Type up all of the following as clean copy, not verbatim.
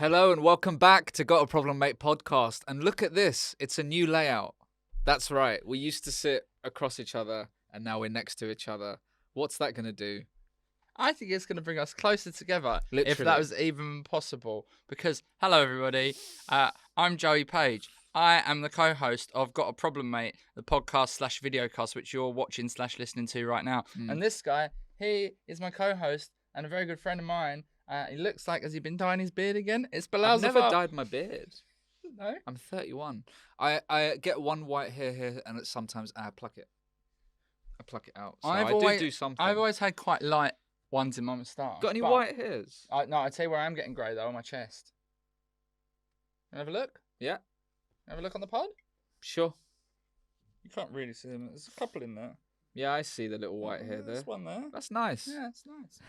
Hello and welcome back to Got a Problem Mate podcast. And look at this, it's a new layout. That's right, we used to sit across each other and now we're next to each other. What's that going to do? I think it's going to bring us closer together, Literally. if that was even possible. Because, hello everybody, I'm Joey Page. I am the co-host of Got a Problem Mate, the podcast/videocast which you're watching/listening to right now. And this guy, he is my co-host and a very good friend of mine. He looks like, has he been dyeing his beard again? It's Bilal. I've never dyed my beard. No? I'm 31. I get one white hair here and sometimes I pluck it. I pluck it out. So I do something. I've always had quite light ones in my moustache. Got any white hairs? No, I'll tell you where I'm getting grey though, on my chest. You have a look? Yeah. Have a look on the pod? Sure. You can't really see them. There's a couple in there. Yeah, I see the little white hair there. There's one there. That's nice. Yeah, it's nice.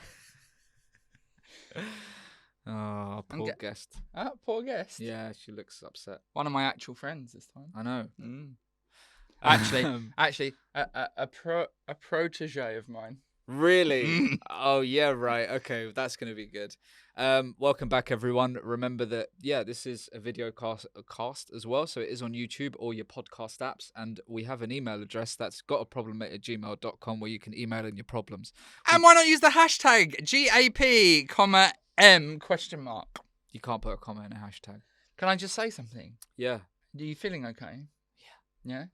Oh, poor guest. Poor guest. Yeah, she looks upset. One of my actual friends this time. I know. Actually, a protege of mine. Really? Oh, yeah, right. Okay, that's going to be good. Welcome back, everyone. Remember that, this is a video cast as well, so it is on YouTube or your podcast apps, and we have an email address that's gotaproblemmate@gmail.com where you can email in your problems. And why not use the hashtag GAP, question mark? You can't put a comma in a hashtag. Can I just say something? Yeah. Are you feeling okay? Yeah?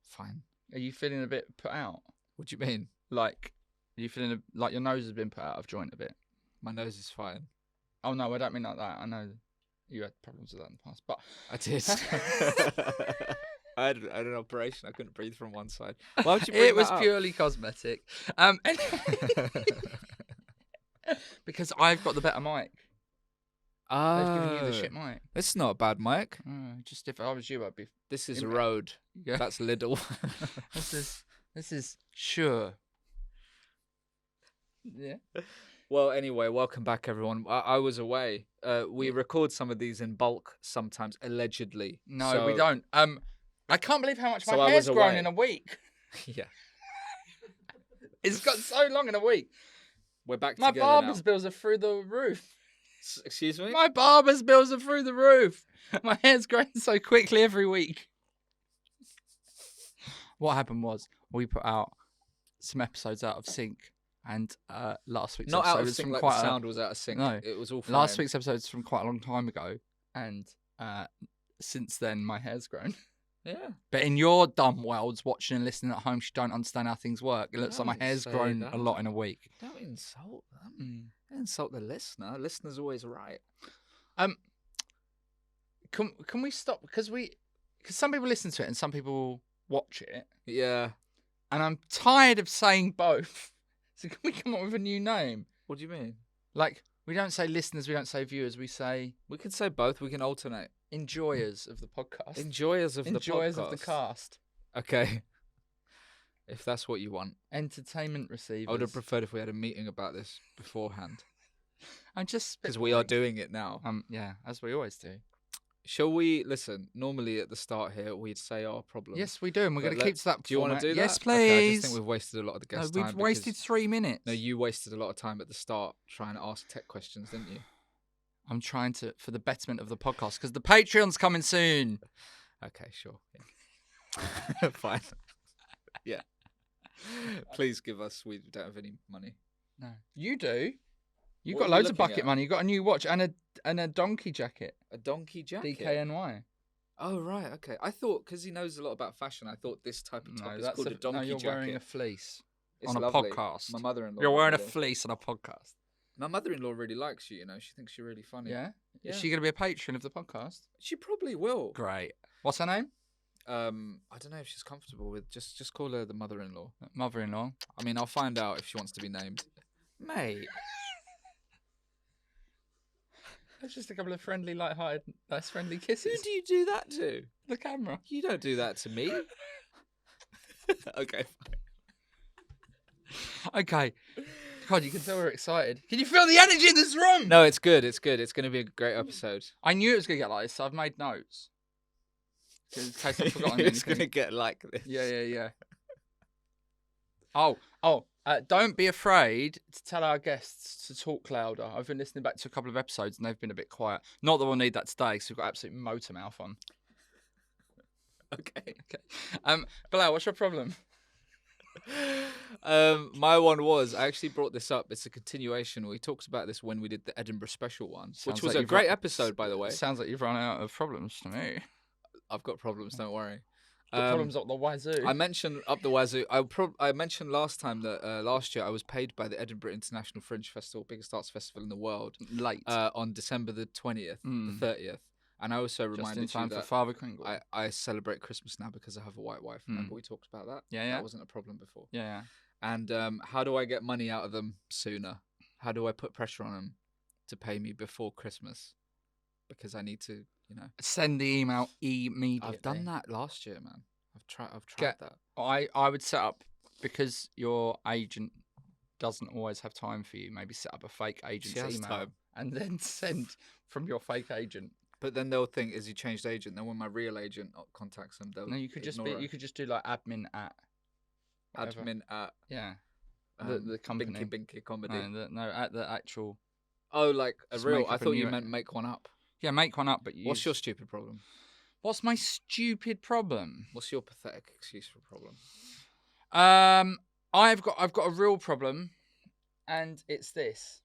Fine. Are you feeling a bit put out? What do you mean? Like, are you feeling like your nose has been put out of joint a bit? My nose is fine. Oh, no, I don't mean like that. I know you had problems with that in the past, but... I did. I had an operation. I couldn't breathe from one side. Why would you bring It was that up? purely cosmetic. Because I've got the better mic. They've given you the shit mic. It's not a bad mic. Just if I was you, I'd be... This is Rode. Yeah. That's Lidl. This is Sure. Yeah. Well, anyway, welcome back, everyone. I was away. We record some of these in bulk sometimes, allegedly. No, we don't. I can't believe how much my So I hair's was grown away. in a week. Yeah. It's got so long in a week. We're back My together barber's now. bills are through the roof. Excuse me? My barber's bills are through the roof. My hair's growing so quickly every week. What happened was we put out some episodes out of sync, and last week's Not episode out of was sync, from like quite the sound was out of sync. No. It was all fine. last week's episode's from quite a long time ago, and since then my hair's grown. Yeah. But in your dumb worlds, watching and listening at home, you don't understand how things work. It looks like my hair's grown a lot in a week. Don't insult them. Don't insult the listener. The listener's always right. Can we stop? Because some people listen to it and some people watch it. Yeah. And I'm tired of saying both. So can we come up with a new name? What do you mean? Like, we don't say listeners, we don't say viewers, we say... We can say both. We can alternate. Enjoyers of the podcast. Enjoyers of the podcast. Enjoyers of the cast. Okay. If that's what you want. Entertainment receivers. I would have preferred if we had a meeting about this beforehand. I'm just... Because we are doing it now. Yeah, as we always do. Shall we listen? Normally at the start here, we'd say our problems. Yes, we do, and we're going to keep to that. Do you want to do that? Yes, please. Okay, I just think we've wasted a lot of the guest time. We've wasted 3 minutes. No, you wasted a lot of time at the start trying to ask tech questions, didn't you? I'm trying to, for the betterment of the podcast, because the Patreon's coming soon. Okay, sure. Yeah. Fine. Yeah. Please give us. We don't have any money. No, you do. You've What got are you loads of looking bucket at? money. You've got a new watch and a donkey jacket. A donkey jacket? DKNY. Oh, right. Okay. I thought, because he knows a lot about fashion, I thought this type of top is called a donkey you're jacket. wearing a fleece It's on a lovely. podcast. My mother-in-law. You're wearing a really- fleece on a podcast. My mother-in-law really likes you, you know. She thinks you're really funny. Yeah? Yeah. Is she going to be a patron of the podcast? She probably will. Great. What's her name? I don't know if she's comfortable with just call her the mother-in-law. Mother-in-law. I mean, I'll find out if she wants to be named. Mate. That's just a couple of friendly, light-hearted, nice friendly kisses. Who do you do that to? The camera. You don't do that to me. Okay, fine. Okay. God, you can tell we're excited. Can you feel the energy in this room? No, it's good. It's good. It's going to be a great episode. I knew it was going to get like this, so I've made notes. In case I've forgotten It's anything. going to get like this. Yeah. Don't be afraid to tell our guests to talk louder. I've been listening back to a couple of episodes and they've been a bit quiet. Not that we'll need that today because we've got absolute motor mouth on. Okay. Bilal, what's your problem? My one was, I actually brought this up. It's a continuation. We talked about this when we did the Edinburgh special one, which was a great episode, by the way. Sounds like you've run out of problems to me. I've got problems, don't worry. Problems up the wazoo. I mentioned up the wazoo. I mentioned last time that last year I was paid by the Edinburgh International Fringe Festival, biggest arts festival in the world, late on December the 20th, the 30th. And I also reminded just in time you that for Father Kringle. I celebrate Christmas now because I have a white wife. Remember we talked about that? Yeah. That wasn't a problem before. Yeah. And how do I get money out of them sooner? How do I put pressure on them to pay me before Christmas? Because I need to, send the email immediately. I've done that last year, man. I've tried that. I would set up, because your agent doesn't always have time for you, maybe set up a fake agent's email time. and then send from your fake agent. But then they'll think, is he changed agent? Then when my real agent contacts them, they'll you could just do like admin at whatever. The company Binky comedy. At the actual. Oh, like a Just real. make I up a thought you new- meant make one up. Yeah, make one up. But What's your stupid problem? What's my stupid problem? What's your pathetic excuse for a problem? I've got a real problem, and it's this.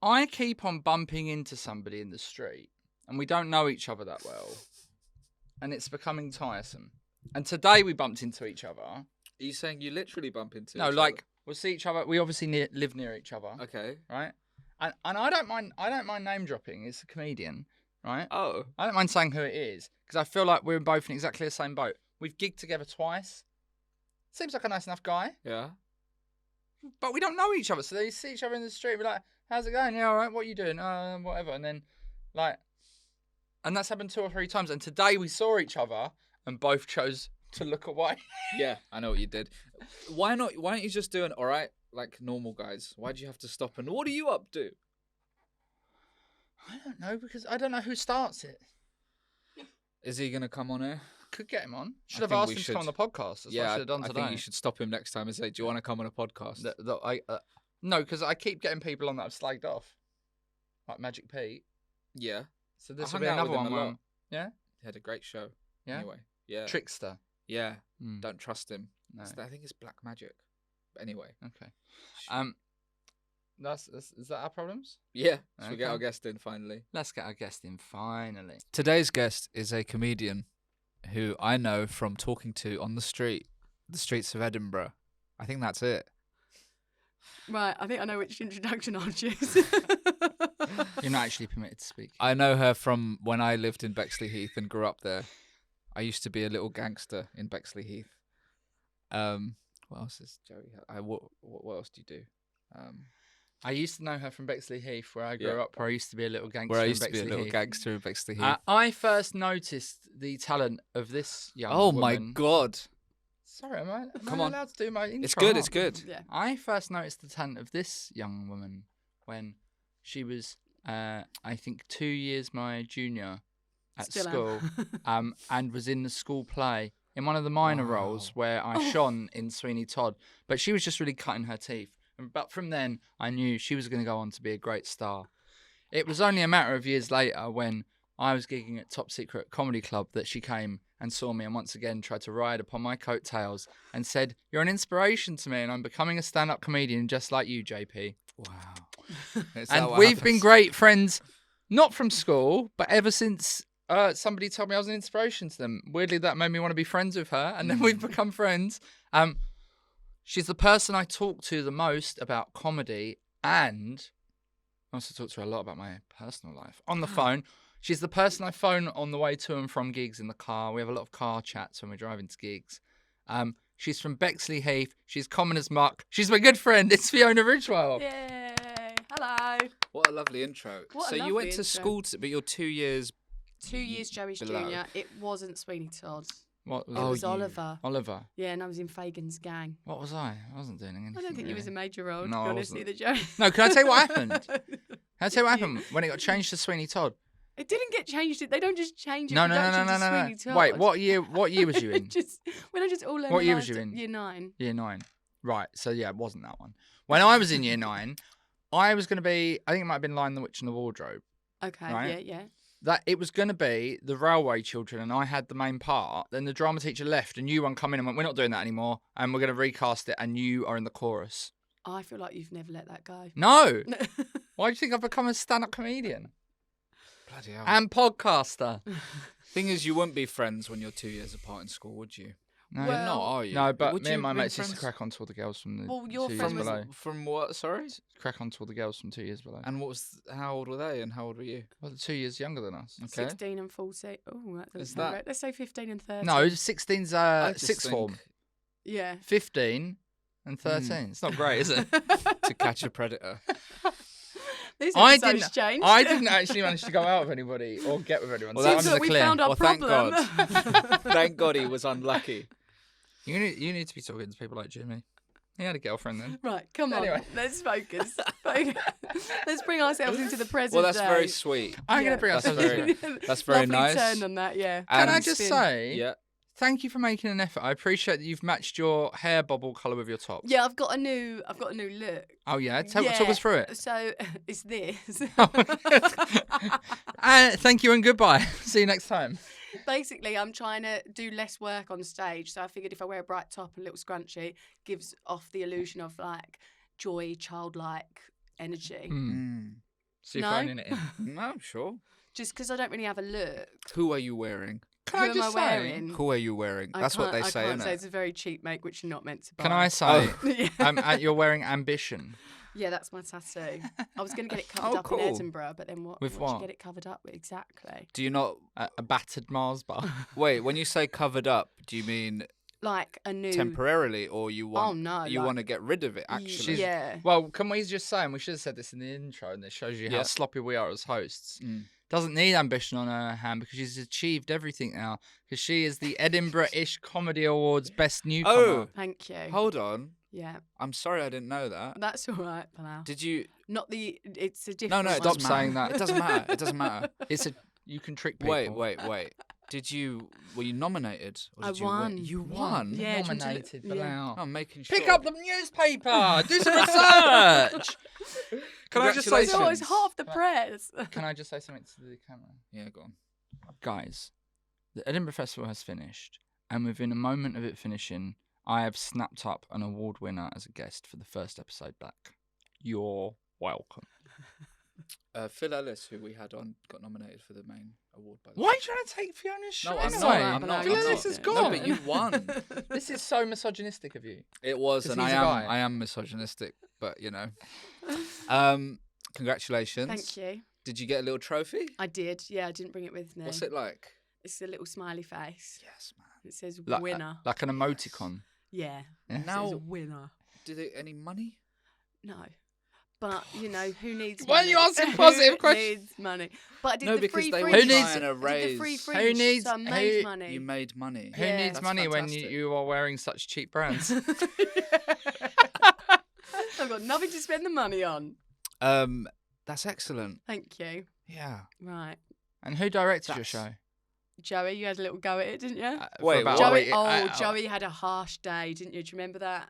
I keep on bumping into somebody in the street, and we don't know each other that well, and it's becoming tiresome. And today we bumped into each other. Are you saying you literally bump into? No, each like other? we'll see each other. We obviously live near each other. Okay. Right. And I don't mind name dropping. It's a comedian, right? Oh. I don't mind saying who it is because I feel like we're both in exactly the same boat. We've gigged together twice. Seems like a nice enough guy. Yeah. But we don't know each other, so they see each other in the street. We're like, "How's it going? Yeah, all right. What are you doing? Whatever." And then, and that's happened 2 or 3 times. And today we saw each other and both chose to look away. Yeah, I know what you did. Why not? Why don't you just do an all right, like normal guys? Why do you have to stop and what are you up to? I don't know, because I don't know who starts it. Is he gonna come on here? Could get him on. Should I have think asked we him to should. come on the podcast. That's what I should have done I today. think you should stop him next time and say, "Do you want to come on a podcast?" No, because I keep getting people on that I've slagged off, like Magic Pete. Yeah. So this I will be hung out another with him one. a lot. Yeah. He had a great show. Yeah. Anyway. Yeah. Trickster. Yeah. Mm. Don't trust him. No. I think it's black magic. But anyway. Okay. Is that our problems? Yeah. Should we get Okay. our guest in finally? Let's get our guest in finally. Today's guest is a comedian who I know from talking to on the streets of Edinburgh. I think that's it. Right, I think I know which introduction I'll choose. You're not actually permitted to speak. I know her from when I lived in Bexley Heath and grew up there. I used to be a little gangster in Bexley Heath. What else is Joey? What else do you do? I used to know her from Bexley Heath, where I grew up, where I used to be a little gangster Where I in used to be a Bexley little Heath. gangster in Bexley Heath. I first noticed the talent of this young woman. My God. Sorry, am I Come on. allowed to do my intro? It's good, it's good. Yeah. I first noticed the talent of this young woman when she was, I think, 2 years my junior at Still school, and was in the school play in one of the minor roles where I shone in Sweeney Todd. But she was just really cutting her teeth. But from then, I knew she was going to go on to be a great star. It was only a matter of years later when I was gigging at Top Secret Comedy Club that she came and saw me and once again tried to ride upon my coattails and said, "You're an inspiration to me and I'm becoming a stand-up comedian just like you, JP." Wow. And we've been great friends, not from school, but ever since somebody told me I was an inspiration to them. Weirdly, that made me want to be friends with her, and then we've become friends. She's the person I talk to the most about comedy, and I also talk to her a lot about my personal life on the phone. She's the person I phone on the way to and from gigs in the car. We have a lot of car chats when we're driving to gigs. She's from Bexley Heath. She's common as muck. She's my good friend. It's Fiona Ridgewell. Yay! Hello. What a lovely intro. What a so you lovely went to intro. school, but you're 2 years 2 years Joey's below. junior. It wasn't Sweeney Todd. What was It was you- Oliver. Oliver. Yeah, and I was in Fagan's gang. What was I? I wasn't doing anything. I don't think you was a really. major role, to No, be I honest, wasn't. either, Joey. No, can I tell you what happened? Can I tell you what happened when it got changed to Sweeney Todd? It didn't get changed. They don't just change a No. production to Sweeney Todd. Wait, what year was you in? When I just all learned What year about was you it, in? Year 9. Year 9. Right. So yeah, it wasn't that one. When I was in year 9, I was going to be. I think it might have been Lion the Witch and the Wardrobe. Okay. Right. Yeah. That it was going to be the Railway Children, and I had the main part. Then the drama teacher left, and you one come in and went, "We're not doing that anymore, and we're going to recast it, and you are in the chorus." I feel like you've never let that go. No. Why do you think I've become a stand-up comedian Bloody hell. and podcaster? Thing is, you wouldn't be friends when you're 2 years apart in school, would you? No, You're Well- not, are you? no, but Would me you and my bring mates used to friends- crack on to all the girls from the Well, your 2 years friend was- below. From what? Sorry. Crack on to all the girls from 2 years below. And what was? How old were they? And how old were you? Well, they're 2 years younger than us. Okay. 16 and 14. Oh, that doesn't Is sound that- right. Let's say 15 and 13. No, 16's I just sixth form. think Yeah. 15 and 13. It's not great, is it? To catch a predator. This I episode's didn't. changed. I didn't actually manage to go out with anybody or get with anyone. Well, so that's- Seems I'm that in the we clear. found our Well, thank problem. Thank God he was unlucky. You need to be talking to people like Jimmy. He had a girlfriend then. Right, come on. Anyway. Let's focus. Let's bring ourselves into the present Well, that's day. very sweet. I'm Yeah. going to bring That's ourselves very- into That's very Lovely nice. turn on that, yeah. Can I And- just spin. say, Yeah. thank you for making an effort. I appreciate that you've matched your hair bobble colour with your top. Yeah, I've got a new look. Oh yeah, talk Yeah. us through it. So it's this. Thank you and goodbye. See you next time. Basically, I'm trying to do less work on stage, so I figured if I wear a bright top and a little scrunchie, gives off the illusion of like joy, childlike energy. Mm. So you're No? phoning it in. No, sure. Just because I don't really have a look. Who are you wearing? Can Who I am just I say? wearing? Who are you wearing? That's what they say, I can't innit? say it's a very cheap make, which you're not meant to buy. Can I say? yeah. You're wearing ambition. Yeah, that's my tattoo. I was going to get it covered Oh, up cool. in Edinburgh, but then what? With do what? you get it covered up with? Exactly. Do you not? A battered Mars bar. Wait, when you say covered up, do you mean Like a new. temporarily, or you want? Oh no! You like- want to get rid of it? Actually. Yeah. Well, can we just say, and we should have said this in the intro, and it shows you how Yeah. sloppy we are as hosts. Mm. Doesn't need ambition on her hand because she's achieved everything now. Because she is the Edinburgh-ish Comedy Awards Best Newcomer. Oh. Thank you. Hold on. Yeah, I'm sorry, I didn't know that. that's all right, Bilal. Did you? Not the. It's a No, different. no, it one. Stop doesn't matter. saying that. It doesn't matter. It doesn't matter. It's a you can trick people. Wait. Did you? Were you nominated? Or I did you won. Win? You Won. won. Yeah. do you want to look- Nominated, yeah. Bilal. I'm making sure. Pick up the newspaper. Do some research. Can I just say So it's something? half the press. Can I just say something to the camera? Yeah, go on. Guys, the Edinburgh Festival has finished, and within a moment of it finishing, I have snapped up an award winner as a guest for the first episode back. You're welcome. Phil Ellis, who we had on, got nominated for the main award. By the Why way. are you trying to take Fiona's show? No, I'm It's not. alright, I'm but not. I Phil like Ellis it. is No, gone. but you won. This is so misogynistic of you. It was, 'Cause and he's a guy. I am misogynistic, but you know. Congratulations. Thank you. Did you get a little trophy? I did. Yeah, I didn't bring it with me. What's it like? It's a little smiley face. Yes, man. It says Like, winner. like an emoticon. Yeah. Yeah. It Now- says winner. Did they any money? No. But, you know, who needs Why are money? you asking positive Who questions? needs money? But I did No, the because free they were fringe. Who needs- trying to I did the raise. free Who fringe, needs- so I made who- money. You made money. Who Yeah. needs That's money when fantastic. you are wearing such cheap brands? I've got nothing to spend the money on. That's excellent. Thank you. Yeah. Right. And who directed your That's- show? Joey, you had a little go at it, didn't you? For Wait, about what? a week- Joey had a harsh day, didn't you? Do you remember that?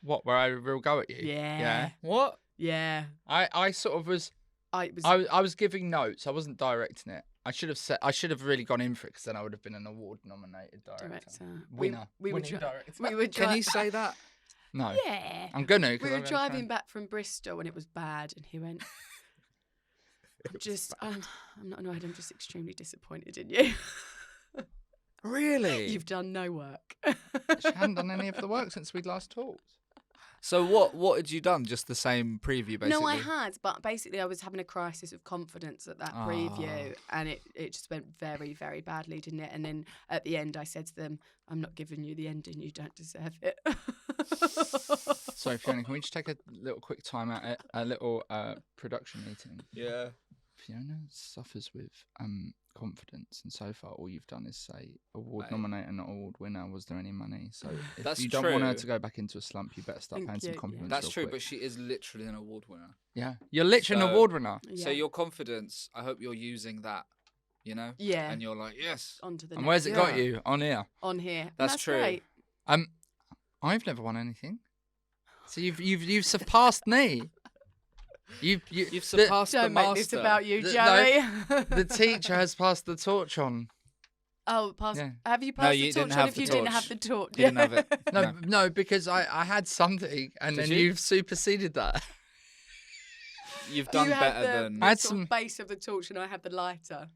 What? Where I had a real go at you? Yeah. Yeah. What? Yeah. I sort of was. I was. I was giving notes. I wasn't directing it. I should have really gone in for it because then I would have been an award nominated director. Director. Winner. We were Winning director. we were Can dri- you say that? No. Yeah. I'm gonna. 'cause We were I'm gonna driving back from Bristol and it was bad, and he went. I'm not annoyed. I'm just extremely disappointed in you. Really? You've done no work. She hadn't done any of the work since we'd last talked. So what had you done? Just the same preview, basically. No, I had, but basically I was having a crisis of confidence at that Ah. preview, and it just went very, very badly, didn't it? And then at the end, I said to them, "I'm not giving you the ending. You don't deserve it." Sorry, Fiona, can we just take a little quick time out at a little production meeting? Yeah. Fiona suffers with confidence, and so far all you've done is say award Mate. nominator, not award winner. Was there any money? So if That's you don't want her true. to go back into a slump, you better start Thank paying some you, yeah. compliments. That's real true, quick. but she is literally an award winner. Yeah, you're literally an So- award winner. Yeah. So your confidence, I hope you're using that, you know? Yeah. And you're like, yes. Onto the And next where's it got Yeah. you on here? on here. And That's true. Great. I've never won anything. So you've surpassed me. You've surpassed the Don't master. make this about you, The- Joey. The teacher has passed the torch on. Oh, Yeah. have you passed you the torch didn't on have if the you didn't torch. have the torch? You didn't have it. No, because I had something, and Did then you? you've superseded that. You've done you better had the, than. the I had sort some- of base of the torch, and I had the lighter.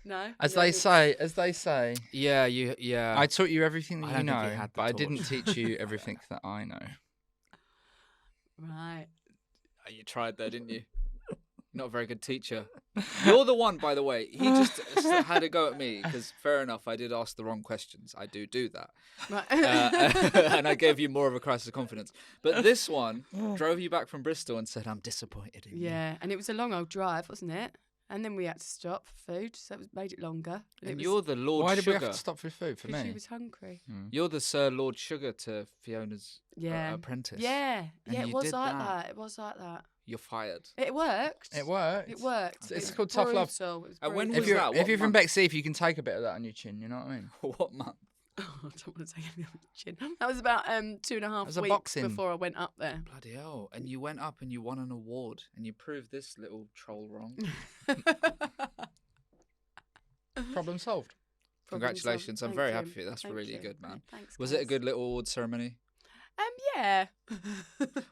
No. As Yeah, they it's- say. Yeah, yeah. I taught you everything I that you don't think know, you had the but I torch. didn't teach you everything that I know. Right. You tried there, didn't you? Not a very good teacher. You're the one, by the way. He just had a go at me because, fair enough, I did ask the wrong questions. I do that. Right. And I gave you more of a crisis of confidence. But this one drove you back from Bristol and said, I'm disappointed in you. Yeah, and it was a long old drive, wasn't it? And then we had to stop for food, so it made it longer. And you're the Lord Why did we Sugar. have to stop for food for because she me? was hungry. You're the Sir Lord Sugar to Fiona's Yeah. apprentice. Yeah, And yeah, it you was did like that. that. It was like that. You're fired. It worked. It worked. It worked. It's It was called tough love. brutal. It was And when brutal. was If you're that? if What you're from month? Bexley, if you can take a bit of that on your chin, you know what I mean? What month? Oh, I don't want to take anything on the chin. That was about 2.5 was a weeks boxing. before I went up there. Bloody hell. And you went up and you won an award and you proved this little troll wrong. Problem solved. Congratulations. I'm Thank very you. happy for you. That's Thank really you. good, man. Thanks, Was it a guys. good little award ceremony? Yeah.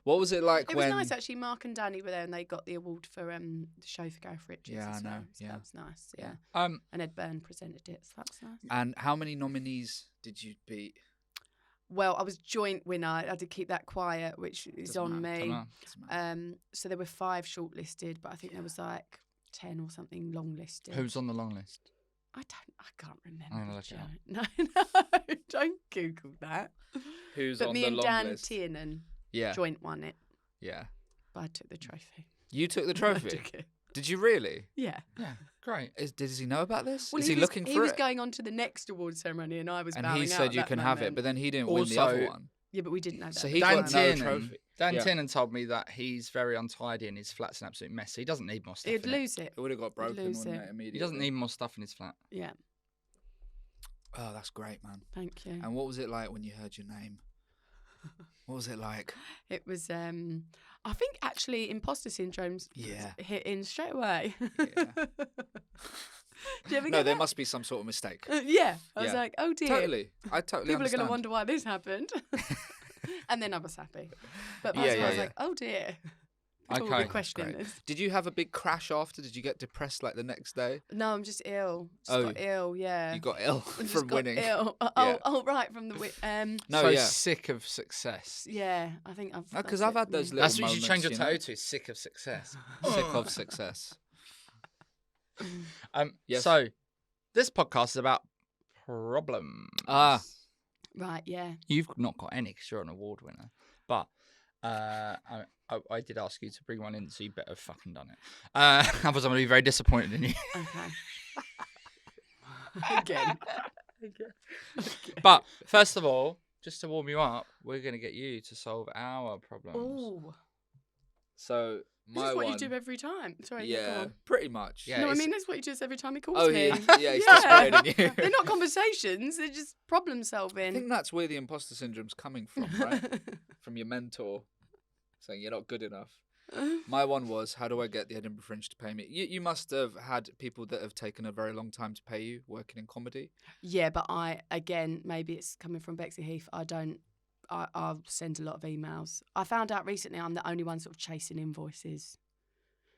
What was it like It was when... nice actually. Mark and Danny were there, and they got the award for the show for Gareth Richards. Yeah, I as know, well. So yeah. that was nice. Yeah. And Ed Byrne presented it, so that was nice. And how many nominees did you beat? Well, I was joint winner. I had to keep that quiet, which is Doesn't on matter, me. Doesn't matter. So there were 5 shortlisted, but I think there was like 10 or something longlisted. who's on the long list? I can't remember. I'm gonna let you Joe. No, don't Google that. Who's But on me the and long Dan list? Tiernan Yeah, joint won it, yeah. but I took the trophy. You took the I trophy? took it. Did you really? Yeah. Yeah, great. Does he know about this? Well, Is he was, looking for he was it? going on to the next award ceremony, and I was And bowing he out said at you that can have it, moment. but then he didn't win the other Also- one. Yeah, but we didn't know that. So he Dan got no Tiernan, trophy. Dan Yeah. Tiernan told me that he's very untidy and his flat's an absolute mess. He doesn't need more stuff. He'd in it. lose it. It would have got broken, lose wouldn't it. it, immediately? He doesn't need more stuff in his flat. Yeah. Oh, that's great, man. Thank you. And what was it like when you heard your name? What was it like? It was. I think actually imposter syndrome Yeah. hit in straight away. Yeah. Do you ever No, get there that? must be some sort of mistake. Yeah. I was Yeah. like, oh dear. Totally. I totally People are understand. going to wonder why this happened. And then I was happy. But Yeah, that's why yeah, I was yeah. like, oh dear. People will Okay. be questioning Great. this. Did you have a big crash after? Did you get depressed like the next day? No, I'm just ill. Just Oh, got ill, yeah. You got ill I just from got winning. Ill. Yeah. Oh, right, from the No, so yeah. sick of success. yeah. I think I've. Because that's I've it had for those me. little That's what you should change your moments, tattoo to. Sick of success. Sick of success. Yes. So, this podcast is about problems. Ah. Right, yeah. You've not got any because you're an award winner. But I did ask you to bring one in, so you better have fucking done it. Otherwise, I'm going to be very disappointed in you. Okay. Again. But first of all, just to warm you up, we're going to get you to solve our problems. Oh, So this my is what one. you do every time. Sorry, yeah. Go Yeah, on. pretty much. Yeah, No, I it's- mean that's what he does every time he calls Oh, me. yeah, he's disappointed in you. They're not conversations; they're just problem I solving. think that's where the imposter syndrome's coming from, right? From your mentor saying you're not good enough. My one was, how do I get the Edinburgh Fringe to pay me? You must have had people that have taken a very long time to pay you working in comedy. Yeah, but maybe it's coming from Bexley Heath. I'll send a lot of emails. I found out recently I'm the only one sort of chasing invoices.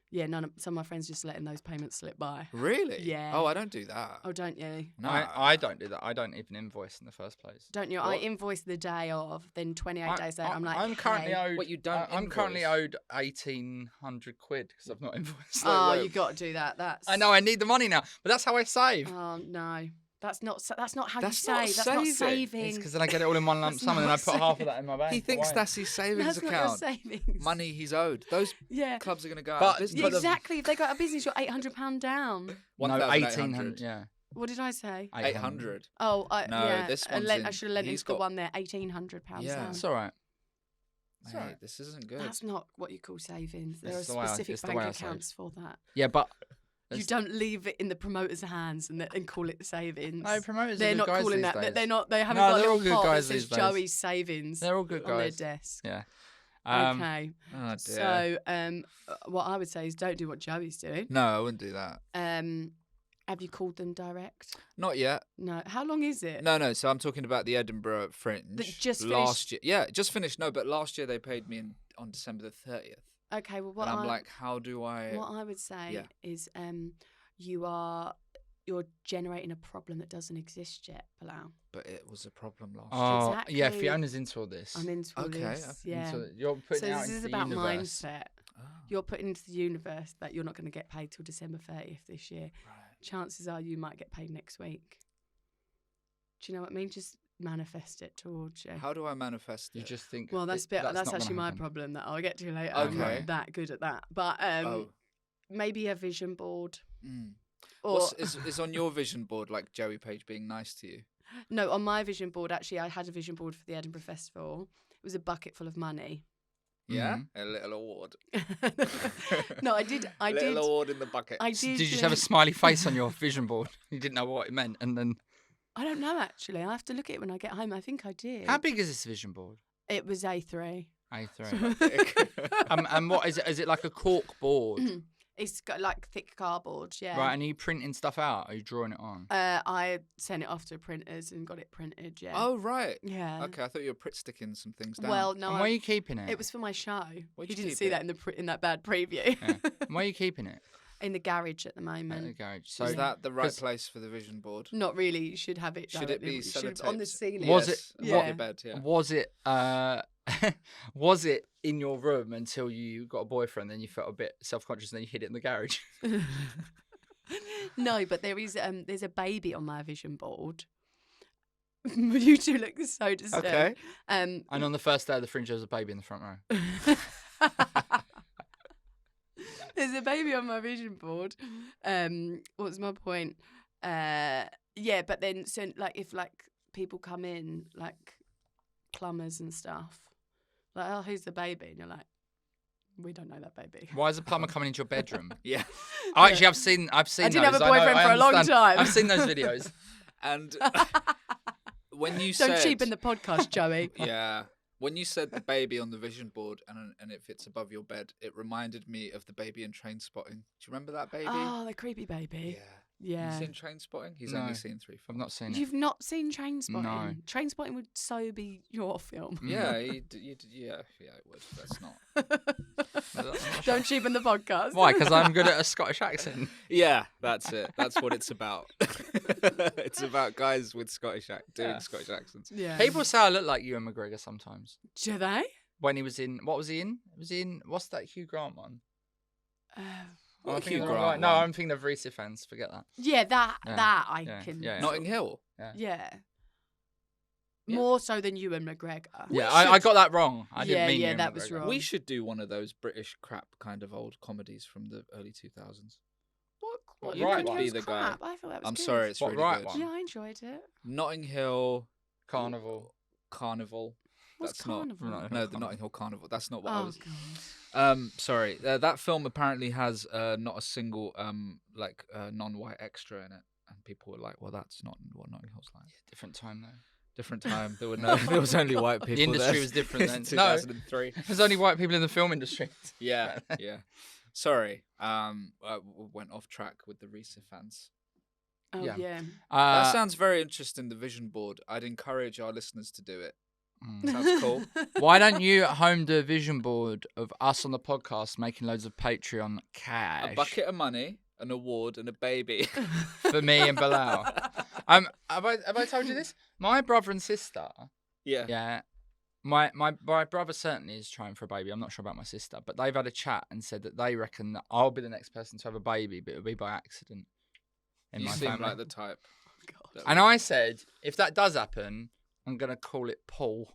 Yeah, some of my friends just letting those payments slip by. Really? Yeah. Oh, I don't do that. Oh, don't you? No. I don't do that. I don't even invoice in the first place. Don't you? What? I invoice the day of, then 28 days later, I'm like, I'm currently hey. owed. What, you don't I'm currently invoice? owed 1,800 quid because I've not invoiced. Oh, you got to do that. That's. I know I need the money now, but that's how I save. Oh no, that's not how That's you not save. That's not saving. saving. It's because then I get it all in one lump That's sum and then I not put half of saving. that in my bank. He thinks Why? that's his savings That's account. not your savings. Money he's owed. Those Yeah. clubs are going to go out But- of business. Yeah, the- exactly. If they go out of business, you're £800 down. No, 1,800. Yeah. What did I say? 800. Oh, No, yeah. this I one's I in- should have lent he's into the got- one there. £1,800 Yeah. down. It's all right. Mate, Sorry. this isn't good. That's not what you call savings. There are It's the way I- specific it's the bank way I save. accounts for that. Yeah, but You don't leave it in the promoter's hands and call it savings. No, promoters They're are good not guys calling these that. days. They're not. They haven't No, got a they're all little good pot that guys says these days. Joey's savings. They're all good on their guys. desk. Yeah. Okay. Oh, dear. So, what I would say is don't do what Joey's doing. No, I wouldn't do that. Have you called them direct? Not yet. No. How long is it? No. So I'm talking about the Edinburgh Fringe. That just last year. Yeah, just finished. No, but last year they paid me on December the 30th. Okay. Well, what And I'm like, how do I? What I would say is, you're generating a problem that doesn't exist yet, Bilal. But it was a problem last Oh, Exactly. yeah. Fiona's into all this. I'm into all Okay, this. Yeah. You're putting So it out this into is the about universe. mindset. Oh, You're putting into the universe that you're not going to get paid till December 30th this year. right. Chances are you might get paid next week. Do you know what I mean? Just manifest it towards you. How do I manifest it? You just think. Well, that's not actually gonna my happen. problem that I'll get to later. I'm Okay. not that good at that. But maybe a vision board. Mm. Or Is on your vision board like Joey Page being nice to you? no, on my vision board, actually, I had a vision board for the Edinburgh Festival. It was a bucket full of money. Yeah, Mhm. a little award. No, I did. I little did. award in the bucket. I did. Did you just have a smiley face on your vision board? You didn't know what it meant, and then I don't know actually. I have to look at it when I get home. I think I did. how big is this vision board? It was A3. A3. And what is it? Is it like a cork board? It's got like thick cardboard, yeah. Right, and are you printing stuff out? Are you drawing it on? I sent it off to printers and got it printed, yeah. Oh right. Yeah. Okay, I thought you were Pritt sticking some things down. Well, no, And where are you keeping it? it was for my show. Where'd You you didn't keep see it? that in that bad preview. Yeah. And where are you keeping it? In the garage at the At the moment. garage. So is that the right 'cause- place for the vision board? Not really. You should have it. Should it be on the sellotaped? ceiling? Was Yes, it- above yeah. your bed? Yeah. Was it was it in your room until you got a boyfriend? Then you felt a bit self-conscious, and then you hid it in the garage. No, but there's a baby on my vision board. You two look so disturbed. Okay. And on the first day of the Fringe, there was a baby in the front row. There's a baby on my vision board. What's my point? Yeah, but then so like if like people come in like plumbers and stuff, like oh who's the baby? And you're like, we don't know that baby. Why is a plumber coming into your bedroom? Yeah. Oh, actually, I've seen. I didn't those. have a I know, boyfriend I for a long understand. time. I've seen those videos. And when you Don't said cheapen the podcast, Joey. yeah, when you said the baby on the vision board and it fits above your bed, it reminded me of the baby in Train Spotting. Do you remember that baby? Oh, the creepy baby. Yeah. Yeah. You seen Train Spotting? He's No. only seen 3 I've films. not seen it. You've not seen Trainspotting? No. Trainspotting would so be your film. Yeah, yeah, it would. That's not. Don't cheapen the podcast. Why? Because I'm good at a Scottish accent. Yeah, that's it. That's what it's about. It's about guys with Scottish doing Yeah. Scottish accents. Yeah. People say I look like Ewan McGregor sometimes. Do they? When he was in, what was he in? Was he in? What's that Hugh Grant one? What I'm Hugh thinking of the Grant right- No, one? I'm thinking of Reese fans. Forget that. Yeah, that I Yeah, can. yeah. Notting Hill. Yeah. Yeah. More so than Ewan McGregor. Yeah, I got that wrong. I didn't Yeah, mean yeah, Ewan that was McGregor. wrong. We should do one of those British crap kind of old comedies from the early 2000s. What You right could one? be the guy. crap. I thought that was I'm good. sorry, it's What, really right good. one? Yeah, I enjoyed it. Notting Hill Carnival. Carnival. What's That's Carnival? not- No, the Notting Hill Carnival. That's not what I Oh, was. God. Sorry. That film apparently has not a single non-white extra in it, and people were like, "Well, that's not what Notting Hill's like." Different time though. Different time. There were no. There was only white people. The industry there. was different then. It's No. 2003. There's only white people in the film industry. Yeah, yeah. Sorry. I went off track with the Reese fans. Oh, Yeah. yeah. That sounds very interesting. The vision board. I'd encourage our listeners to do it. Sounds cool. Why don't you at home do a vision board of us on the podcast making loads of Patreon cash A bucket of money, an award, and a baby. for me and Bilal? Have I told you this? My brother and sister. Yeah. Yeah. My brother certainly is trying for a baby. I'm not sure about my sister, but they've had a chat and said that they reckon that I'll be the next person to have a baby, but it'll be by accident in You my seem family. like the type. that And I said, if that does happen, I'm gonna call it Paul.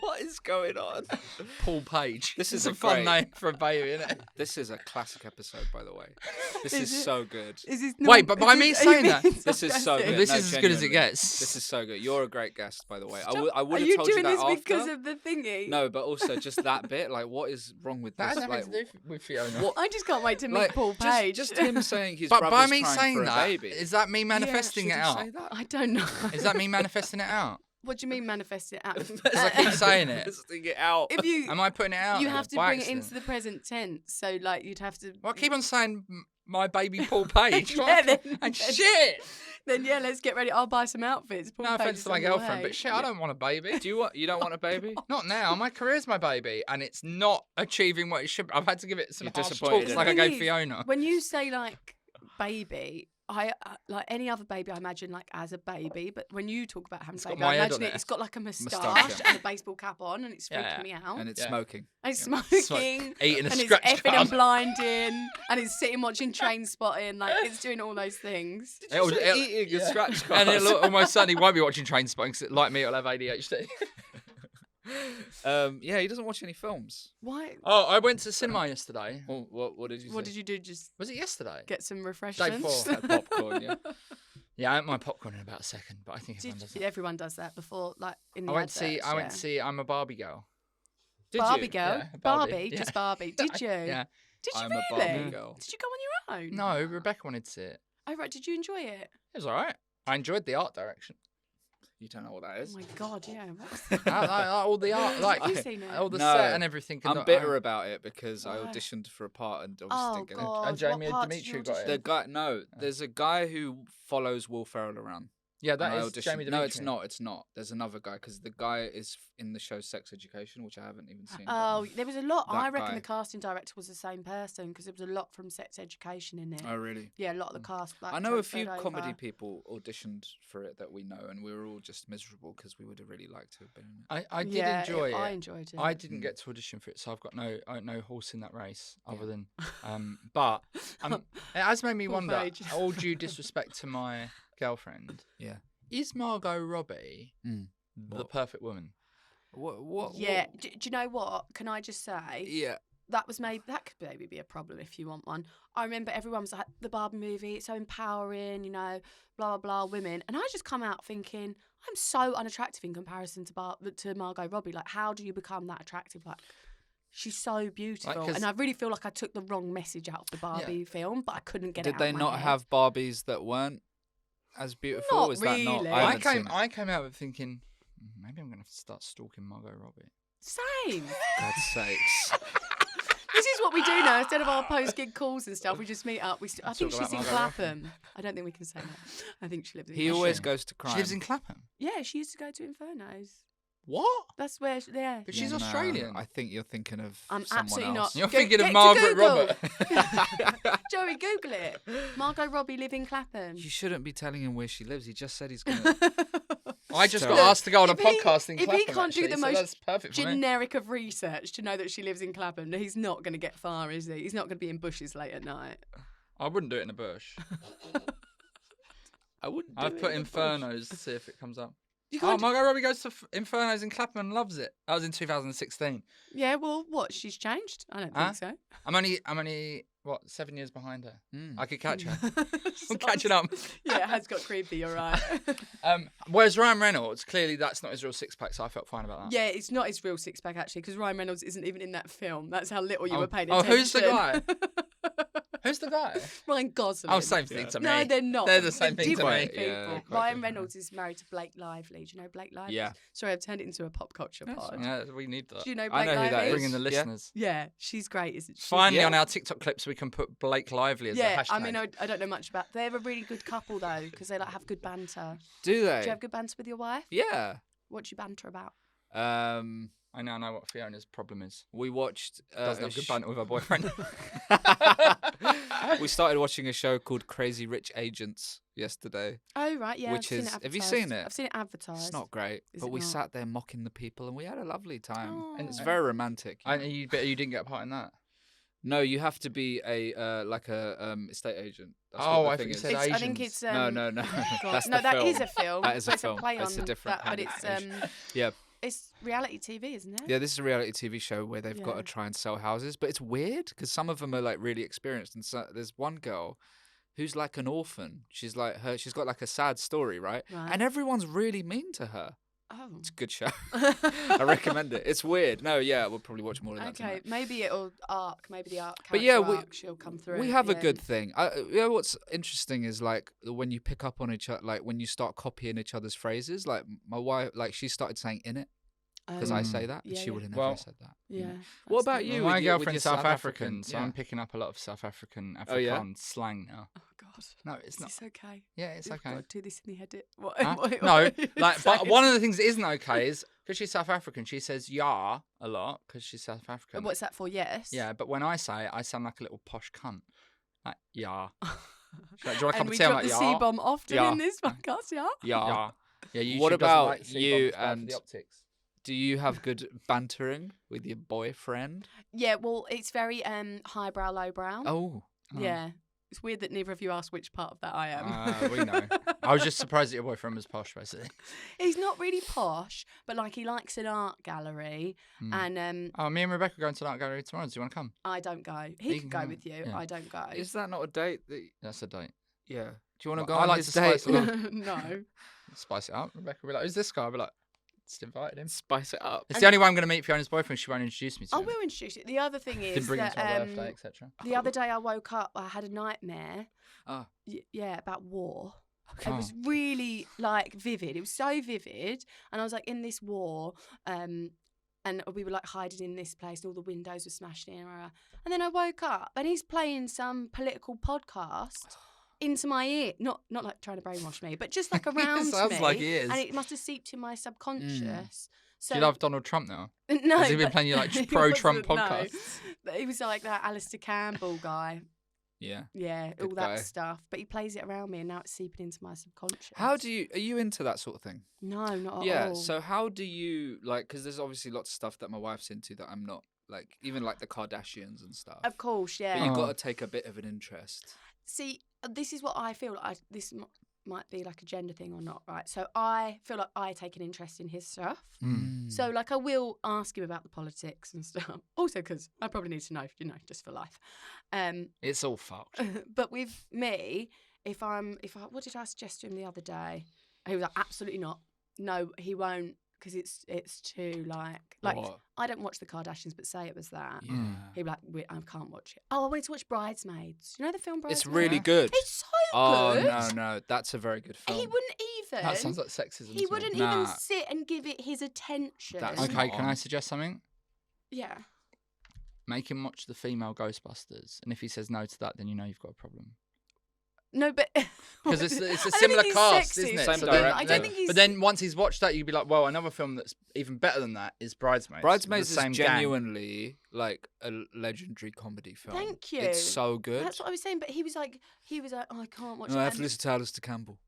What is is going on? Paul Page. This is a a fun great- name for a baby, isn't it? This is a classic episode, by the way. This Is is it? so good. Is this Wait, but by me saying that, This is so good. This No, is as good as it genuinely. gets. This is so good. You're a great guest, by the way. I Are would have you told doing you that this after. because of the thingy? No, but also just that bit. Like, what is wrong with That this? has nothing Like, to do with Fiona. What- I just can't wait to meet like, Paul Page. Just him saying his But brother's by me crying saying for a that, baby. is that me manifesting Should it he out? say that? I don't know. Is that me manifesting it out? What do you mean manifest it out? Because I keep saying it. Manifesting it out. If you Am I putting it out? you there have to by bring it accident? into the present tense, so like you'd have to. Well, I keep on saying my baby Paul Page. Yeah, then- and shit. Then yeah, let's get ready. I'll buy some outfits. Paul No Page offense is to my on the girlfriend, way. but shit, I don't want a baby. Do you want? You don't want a baby? Not now. My career's my baby, and it's not achieving what it should. I've had to give it some You're harsh disappointed talks in like it. I The gave thing is, Fiona. When you say like baby, I like any other baby, I imagine like as a baby. But when you talk about having a It's got baby, my I head imagine on it. it's got like a moustache Moustache, and a baseball cap on, and it's freaking Yeah. me out. And it's Yeah. smoking. And it's Smoke. smoking. Eating a And it's scratch effing card. and blinding, and it's sitting watching Train Spotting, like it's doing all those things. It'll- it'll- Eating a yeah. scratch card. And it'll almost certainly won't be watching Train Spotting, 'cause like me, it'll have ADHD. Yeah, he doesn't watch any films. Why? Oh, I went to cinema yesterday. Well, what did you say? What did you do? Just Was it yesterday? get some Day refreshments? 4. Had popcorn, yeah. Yeah, I ate my popcorn in about a second, but I think everyone does that. Everyone does that before, like in the I went to see. adverts, I went yeah. to see. I'm a Barbie girl. Did Barbie you? girl, Yeah, Barbie, Barbie, yeah. just Barbie. Did you? Yeah. Did you I'm a really? Barbie girl. Did you go on your own? No, Rebecca wanted to see it. Oh right. Did you enjoy it? It was alright. I enjoyed the art direction. You don't know what that Oh is. my god, yeah. What's Like, all the art, like Have you seen it? all the No. set and everything. and I'm the- bitter about it because I Why? auditioned for a part and obviously Oh didn't get it. god. And Jamie what and part did Dimitri you got it. audition? The guy, no, there's a guy who follows Will Ferrell around. Yeah, and that I is auditioned. Jamie No, it's Dimitri. not. It's not. There's another guy because the guy is in the show Sex Education, which I haven't even seen. Oh, there was a lot. That I reckon guy. the casting director was the same person because there was a lot from Sex Education in it. Oh, really? Yeah, a lot of the cast. Like, I know a few transferred comedy over. people auditioned for it that we know, and we were all just miserable because we would have really liked to have been in it. I did Yeah, enjoy it. I enjoyed it. I didn't Mm. get to audition for it, so I've got no horse in that race other than. But it has made me Poor wonder. Paige. All due disrespect to my girlfriend, Yeah. is Margot Robbie Mm. the What? perfect woman? What? Yeah. Do you know what? Can I just say? Yeah. That could maybe be a problem if you want one. I remember everyone was like, the Barbie movie, it's so empowering, you know, blah, blah, blah, women. And I just come out thinking, I'm so unattractive in comparison to Margot Robbie. Like, how do you become that attractive? Like, she's so beautiful. 'cause- And I really feel like I took the wrong message out of the Barbie film, but I couldn't get it Did out they of my not head. have Barbies that weren't as beautiful? Not Is that not? really. I, haven't seen it. I came out with thinking maybe I'm gonna have to start stalking Margot Robbie. Same. God's sakes. This is what we do now. Instead of our post-gig calls and stuff, we just meet up. I think Talk she's in about Margot Clapham. I don't think we can say that. I think she lives in He Clapham. always goes to crime. She lives in Clapham. Yeah, she used to go to Infernos. What? That's where, yeah. But she's No, Australian. I think you're thinking of I'm someone absolutely else. not. You're Go- thinking get of to Margaret Google. Robert. Joey, Google it. Margot Robbie live in Clapham. You shouldn't be telling him where she lives. He just said he's gonna. I just got Look, asked to go on a if he- podcast in if he Clapham. can't do actually, the so most that's perfect for me. Generic of research to know that she lives in Clapham. He's not going to get far, is he? He's not going to be in bushes late at night. I wouldn't do it in a bush. I wouldn't. do I've it put in a bush. Infernos to see if it comes up. You Oh, can't. Margot Robbie goes to Infernos in Clapham and loves it. That was in 2016. Yeah, well, what? She's changed? I don't Huh? think so. I'm only what 7 years behind her. Mm. I could catch her. I'm Sounds- catching up. Yeah, it has got creepy. You're right. Whereas Ryan Reynolds, clearly that's not his real six pack, so I felt fine about that. Yeah, it's not his real six pack actually, because Ryan Reynolds isn't even in that film. That's how little you Oh, were paying oh, attention. who's the guy? Who's the guy? Ryan Gosling. Oh, same thing to me. No, they're not. They're the same thing to different me. people. Yeah, quite Ryan different. Reynolds is married to Blake Lively. Do you know Blake Lively? Yeah. Sorry, I've turned it into a pop culture pod. Yeah, we need that. Do you know I Blake know who that Lively? is. Bring in the Yeah. listeners. Yeah, she's great, isn't she? Finally, Yeah. on our TikTok clips, we can put Blake Lively as a Yeah, hashtag. I mean, I don't know much about. They're a really good couple though, because they like have good banter. Do they? Do you have good banter with your wife? Yeah. What do you banter about? I now know what Fiona's problem is. We watched. Doesn't a have good sh- banter with her boyfriend. We started watching a show called Crazy Rich Agents yesterday. Oh right, yeah. Which I've seen is- it have you advertised. seen it? I've seen it advertised. It's not great, Is but it we not? sat there mocking the people, and we had a lovely time. And it's Oh. very romantic. And you didn't get a part in that. No, you have to be a like a estate agent. That's Oh, what I the thought thing you is. said I think Asians. it's no. God. That's No, the that film. is a film. That is but a it's film. a play It's on a different that, but kind of it's Asian. Yeah, It's reality TV, isn't it? Yeah, this is a reality TV show where they've got to Yeah. try and sell houses, but it's weird because some of them are like really experienced, and so there's one girl who's like an orphan. She's she's got like a sad story, right? Right. And everyone's really mean to her. Oh. It's a good show. I recommend it. It's weird. No, yeah, we'll probably watch more of that Okay, tonight. maybe it'll arc. Maybe the arc. But yeah, arc, she'll come through. We at have the a good end. thing. What's interesting is like when you pick up on each other, like when you start copying each other's phrases. Like my wife, like she started saying "in it" because I say that, and yeah, she yeah. would have never Well, said that. Yeah. What that's about good. you? My with your girlfriend's South South African, so yeah. I'm picking up a lot of South African Oh, yeah? Afrikaans slang now. Oh God. No, it's Is not. this okay? Yeah, it's You've okay. got to do this in the edit. What? Huh? what No, are you like, but saying? one of the things that isn't okay is because she's South African, she says "ya" a lot because she's South African. What's that for? Yes. Yeah, but when I say it, I sound like a little posh cunt. Like "ya." She's like, do you want a cup And of we tea? I'm drop like, the "Ya." C-bomb often Yeah. in this podcast, yeah? Yeah. Yeah. YouTube What doesn't about like C-bombs, you it's bad for and- the optics? Do you have good bantering with your boyfriend? Yeah, well, it's very highbrow, lowbrow. Oh, Yeah. It's weird that neither of you asked which part of that I am. We know. I was just surprised that your boyfriend was posh, basically. He's not really posh, but like he likes an art gallery, and Oh, me and Rebecca are going to an art gallery tomorrow. Do you want to come? I don't go. He He can could go come. with you. Yeah. I don't go. is that not a date? That, That's a date. yeah. Do you want to Well, go I on like his to date? spice it up. No. Spice it up. Rebecca will be like, who's this guy? I'll be like, just invited him. Spice it up. It's the only way I'm going to meet Fiona's boyfriend. She won't introduce me to I him. will introduce it. The other thing Didn't is bring him that to my birthday, etc. the other day I woke up, I had a nightmare. Ah. Yeah, about war. Oh. It was really like vivid. It was so vivid, and I was like in this war, and we were like hiding in this place. And all the windows were smashed in, and then I woke up, and he's playing some political podcast into my ear. Not like trying to brainwash me, but just like around Sounds me. like he is. And it must have seeped in my subconscious. So Do you love Donald Trump now? no, Has he been but- playing you like he pro-Trump wasn't, no. podcasts? But he was like that Alistair Campbell guy. Yeah. Yeah, Good all that guy. stuff. But he plays it around me, and now it's seeping into my subconscious. Are you into that sort of thing? No, not at Yeah. all. So how do you like? Because there's obviously lots of stuff that my wife's into that I'm not. Like even like the Kardashians and stuff. Of course, But yeah. you've Oh. got to take a bit of an interest. See, this is what I feel like. Might be like a gender thing or not, right? So I feel like I take an interest in his stuff. Mm. So like I will ask him about the politics and stuff. Also because I probably need to know, just for life. It's all fucked. But with me, if I what did I suggest to him the other day? He was like, absolutely not. No, he won't, because it's too like What? I don't watch the Kardashians, but say it was that. Yeah. He'd be like, I can't watch it. Oh, I wanted to watch Bridesmaids. You know the film Bridesmaids? It's really Yeah. good. It's so Oh good. no, that's a very good film. He wouldn't even. That sounds like sexism. He to me. wouldn't Nah. even sit and give it his attention. That's Okay, not can I on. suggest something? Yeah. Make him watch the female Ghostbusters, and if he says no to that, then you know you've got a problem. No, but Because it's a I don't similar think he's cast, sexist. isn't it? Same So director. I don't think he's. But then once he's watched that, you'd be like, well, another film that's even better than that is Bridesmaids. Bridesmaids The is same gang. genuinely like a legendary comedy film. Thank you. It's so good. That's what I was saying. But he was like, oh, I can't watch No, I it. have to And- listen to Alistair Campbell.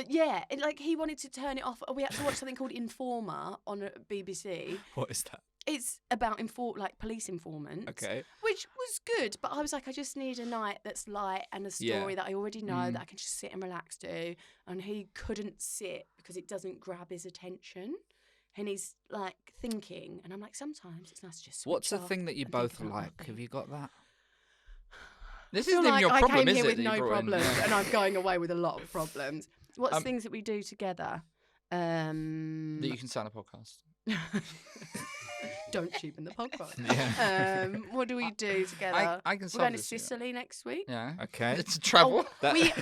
Yeah, like he wanted to turn it off. We had to watch something called Informer on BBC. What is that? It's about police informants. Okay. Which was good, but I was like, I just need a night that's light and a story Yeah. that I already know Mm. that I can just sit and relax to. And he couldn't sit because it doesn't grab his attention. And he's like thinking, and I'm like, sometimes it's nice to just. What's switch the off thing that you and think both about like? nothing. Have you got that? This I feel isn't even like your I problem, came is here it? with that you no brought in? problems, Yeah. and I'm going away with a lot of problems. What's Um, things that we do together? That you can start a podcast. Don't cheapen the podcast. Yeah. What do we do together? I can We're solve going to this, yeah. Sicily next week. Yeah. Okay. It's a travel. That- We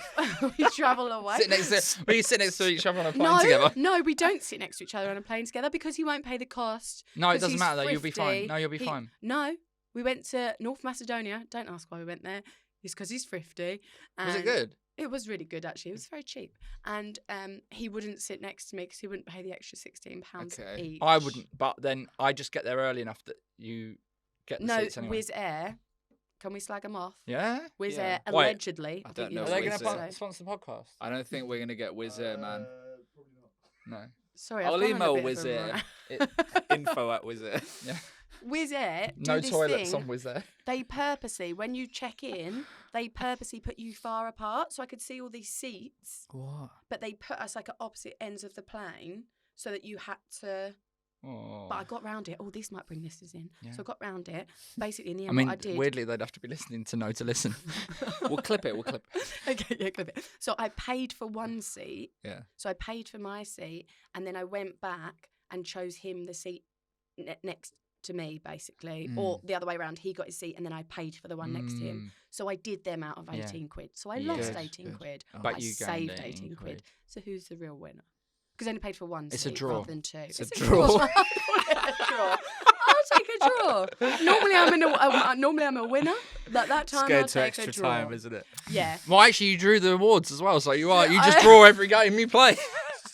we travel away. Sit next to, we sit next to each other on a plane No, together. no, we don't sit next to each other on a plane together because he won't pay the cost. No, it 'cause doesn't he's matter though. You'll be fine. thrifty. No, you'll be fine. No, we went to North Macedonia. Don't ask why we went there. It's because he's thrifty. Was it and good? It was really good, actually. It was very cheap. And he wouldn't sit next to me because he wouldn't pay the extra £16 Okay. each. I wouldn't, but then I just get there early enough that you get the No, seats anyway. Wizz Air. Can we slag them off? Yeah? Wizz Yeah. Air, Wait, allegedly. I think don't you know Are were they Wizz going to Air. sponsor the podcast? I don't think we're gonna get Wizz Air, man. No. Sorry, I'll I've gone on a email bit of Wizz a Air. rant. Info@Wizz Yeah. Wizz Air do No this toilets thing. on Wizz Air. They purposely, when you check in, they purposely put you far apart so I could see all these seats, What? but they put us like at opposite ends of the plane so that you had to Oh. But I got round it. Oh, this might bring listeners in. Yeah. So I got round it. Basically, in the I end, mean, what I did. weirdly, they'd have to be listening to know to listen. We'll clip it. Okay, yeah, clip it. So I paid for one seat. Yeah. So I paid for my seat, and then I went back and chose him the seat next to me, basically, or the other way around. He got his seat, and then I paid for the one next to him. So I did them out of 18 quid. So I lost Good, 18 quid, Oh. but But I you saved gained 18 quid. quid. So who's the real winner? Because I only paid for one It's a seat draw. rather than two. It's a draw. I'll take a draw. Normally I'm a winner. But that time Scared I'll to take extra a draw. time, isn't it? Yeah. Well, actually, you drew the awards as well, so you just draw every game you play.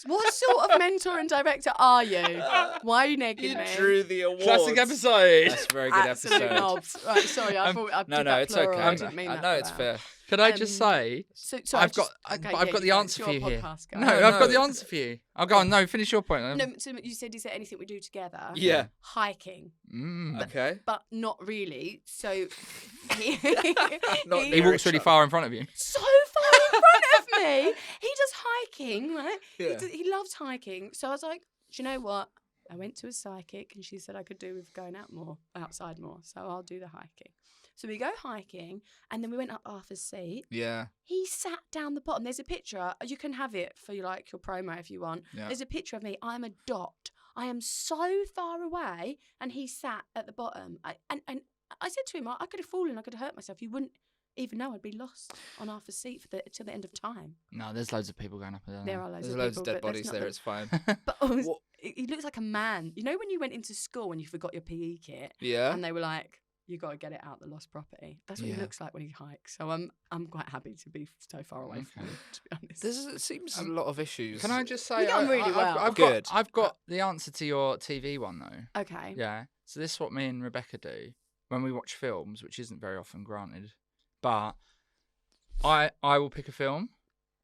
What sort of mentor and director are you? Why are you negging You me? drew the awards. Classic episode. That's a very good Absolute episode. knobs. Right, sorry, I thought I No, did no, that it's plural. okay. I didn't mean that. No, for it's that. fair. Could I just say, So, I've just, got okay, I've yeah, got the you go. answer It's for you your here. podcast, guys. No, No, I've got no. the answer for you. I'll go on. No, finish your point. No, so you said, is there anything we do together? Yeah. Hiking, Okay. but not really. So he, Not He near walks each really other. far in front of you. so far in front of me. He does hiking, right? Yeah. He loves hiking. So I was like, do you know what? I went to a psychic and she said I could do with going outside more. So I'll do the hiking. So we go hiking and then we went up Arthur's Seat. Yeah. He sat down the bottom. There's a picture. You can have it for your promo if you want. Yeah. There's a picture of me. I'm a dot. I am so far away and he sat at the bottom. And I said to him, I could have fallen. I could have hurt myself. You wouldn't even know I'd be lost on Arthur's Seat till the end of time. No, there's loads of people going up there. There are loads There's of loads people, of dead but that's bodies not there. the- It's fine. But What- he looks like a man. You know when you went into school and you forgot your PE kit Yeah. and they were like, you got to get it out the lost property. That's what he Yeah. looks like when he hikes. So I'm quite happy to be so far away from him, to be honest. It seems a lot of issues. Can I just say, We get on really well. I've got the answer to your TV one though. Okay. Yeah. So this is what me and Rebecca do when we watch films, which isn't very often granted. But I will pick a film,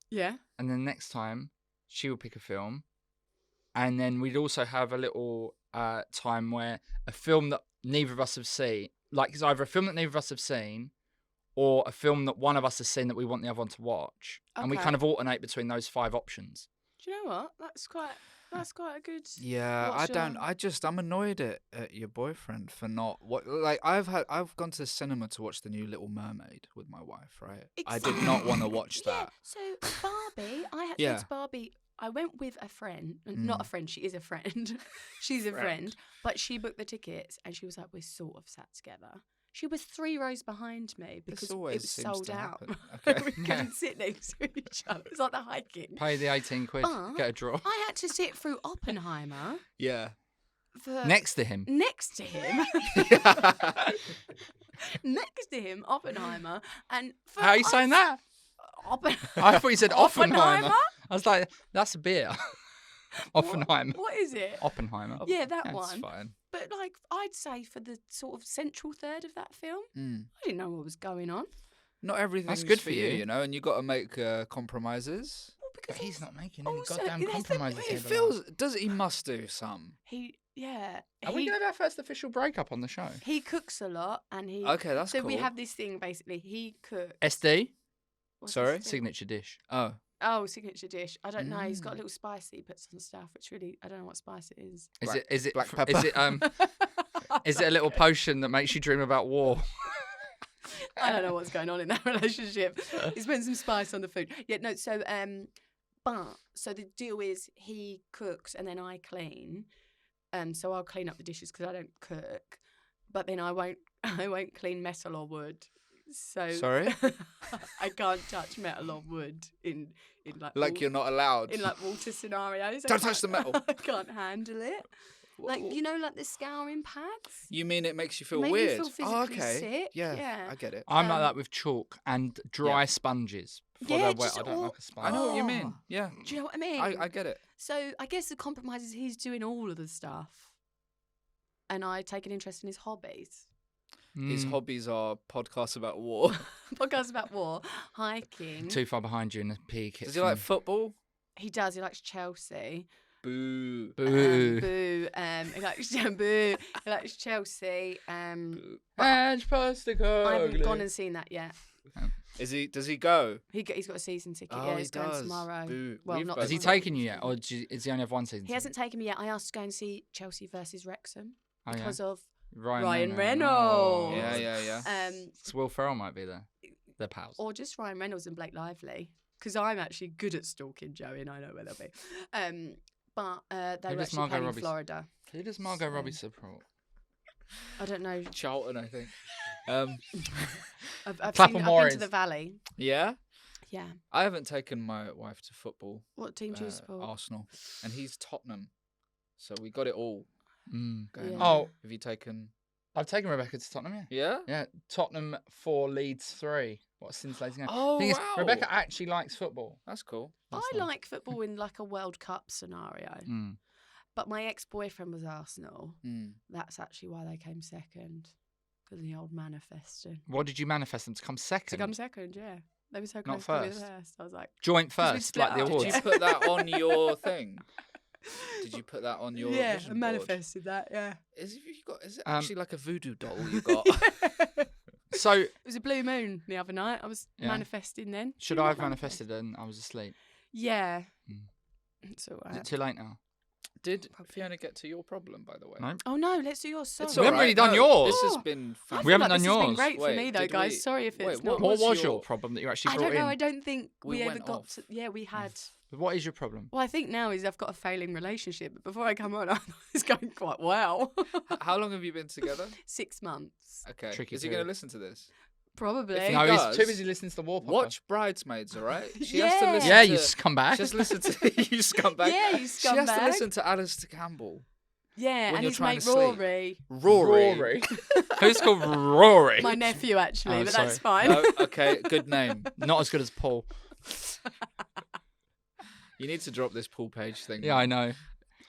Yeah. and then next time she will pick a film, and then we'd also have a little time where a film that neither of us have seen, like it's either a film that neither of us have seen, or a film that one of us has seen that we want the other one to watch, and we Okay. kind of alternate between those 5 options. Do you know what? That's quite a good. Yeah, What's I'm annoyed at your boyfriend for not what like I've gone to the cinema to watch the new Little Mermaid with my wife, right? I did not want to watch Yeah. that. So Barbie, I had Yeah. to Barbie. I went with a friend, not a friend. She is a friend. She's a Friend. friend, but she booked the tickets, and she was like, "We're sort of sat together." She was 3 rows behind me because it always was seems sold to out. happen. Okay. We couldn't sit next to each other. It's like the hiking. Pay the 18 quid, But get a draw. I had to sit through Oppenheimer Yeah. for Next to him. next to him. Next to him, Oppenheimer, and for How are you saying that? I thought you said Oppenheimer. I was like, that's a beer. Oppenheimer. What is it? Oppenheimer. Yeah, that That's one. fine. But like, I'd say for the sort of central third of that film, Mm. I didn't know what was going on. Not everything's good for for you, you. you know, and you got to make compromises. Well, because He's not making any also, goddamn that's the compromises thing. here. He must do some. Yeah. Are we going to have our first official breakup on the show? He cooks a lot, and he. Okay, that's so cool. we have this thing basically. He cooks. SD? What's Sorry? this thing? Signature dish. Oh, Oh, signature dish. I don't know. He's got a Mm. little spice that he puts on stuff, which really I don't know what spice it is. Is it black is pepper. it a little potion that makes you dream about war? I don't know what's going on in that relationship. He's putting some spice on the food. Yeah, no. So so the deal is he cooks and then I clean. So I'll clean up the dishes because I don't cook, but then I won't clean metal or wood. So Sorry? I can't touch metal or wood in like you're not allowed. in like water scenarios. Don't touch the metal. I can't handle it. Like like the scouring pads. You mean it makes you feel Make me weird? feel Oh, physically okay. sick, yeah. I get it. I'm like Um, that with chalk and dry sponges. Before Yeah, they're wet, just I don't all- like a sponge. I know what you Oh. mean. Yeah, Do you know what I mean? I get it. So I guess the compromise is he's doing all of the stuff, and I take an interest in his hobbies. His Mm, hobbies are podcasts about war. Podcasts about war, hiking. Too far behind you in the PE kit. Does he like football? He does. He likes Chelsea. Boo. Boo. Boo. He likes boo. He likes Chelsea. Boo. Ange I haven't gone Postecoglou. and seen that yet. Does he go? He's got a season ticket. Oh, yeah, he he's going does. tomorrow. Boo. Well, We've not both Has he tomorrow. taken you yet, or does he only have one season? He hasn't taken me yet. I asked to go and see Chelsea versus Wrexham Oh, yeah. because of Ryan Reynolds. Yeah. So Will Ferrell might be there. They're pals. or just Ryan Reynolds and Blake Lively, because I'm actually good at stalking Joey and I know where they'll be. But they Who were does actually Margot playing in Robbie- Florida. Who does Margot So- Robbie support? I don't know. Charlton, I think. I've Clapham been Warriors. to the Valley. Yeah. Yeah. I haven't taken my wife to football. What team do you support? Arsenal, and he's Tottenham, so we got it all Mm. going Yeah. on. Oh, Have you taken? I've taken Rebecca to Tottenham, yeah. Yeah. Yeah, Tottenham 4, Leeds 3. What a scintillating game. Oh, Thing is, wow. Rebecca actually likes football. That's cool. I nice. like football in like a World Cup scenario, Mm. but my ex-boyfriend was Arsenal. Mm. That's actually why they came second, because of the old manifesting. What did you manifest them to come second? To come second, yeah. They were so Not close to being first. first. I was like, Joint 'Cause we first, split like the up. awards. Did you put that on your thing? Did you put that on your yeah, I vision board? manifested that, yeah. Is it Um, actually like a voodoo doll you got? So, It was a blue moon the other night. I was Yeah. manifesting then. should Do you I not have manifested and I was asleep? Yeah. Mm. It's all Is it right. too late now? Did Probably. Fiona get to your problem, by the way? No. Oh no, let's do yours. Sorry. It's We haven't all really right. done No, yours. This has Oh. been I fun. We haven't feel like done this has been yours. great for Wait, me though, did guys. we- Sorry if it's wait, not. What was was your- your problem that you actually I brought don't know. in? I don't think We we ever went got off. to. Yeah, we had. What is your problem? Well, I think now is I've got a failing relationship. But before I come on, I thought it's going quite well. How long have you been together? 6 months, Okay. Tricky Is he going to period. listen to this? probably. If he No, does, he's too busy listening to the War podcast. Watch Bridesmaids, all right? She has to Yeah. listen Yeah, to... you scumbag. She has to listen to... you scumbag. Yeah, you She has to scumbag. listen to Alistair Campbell. Yeah, when and you're his trying mate to sleep. Rory, Rory. Who's called Rory? my nephew actually, Oh, but sorry. that's fine. No, okay, good name. Not as good as Paul. You need to drop this Paul Page thing. Yeah, I know.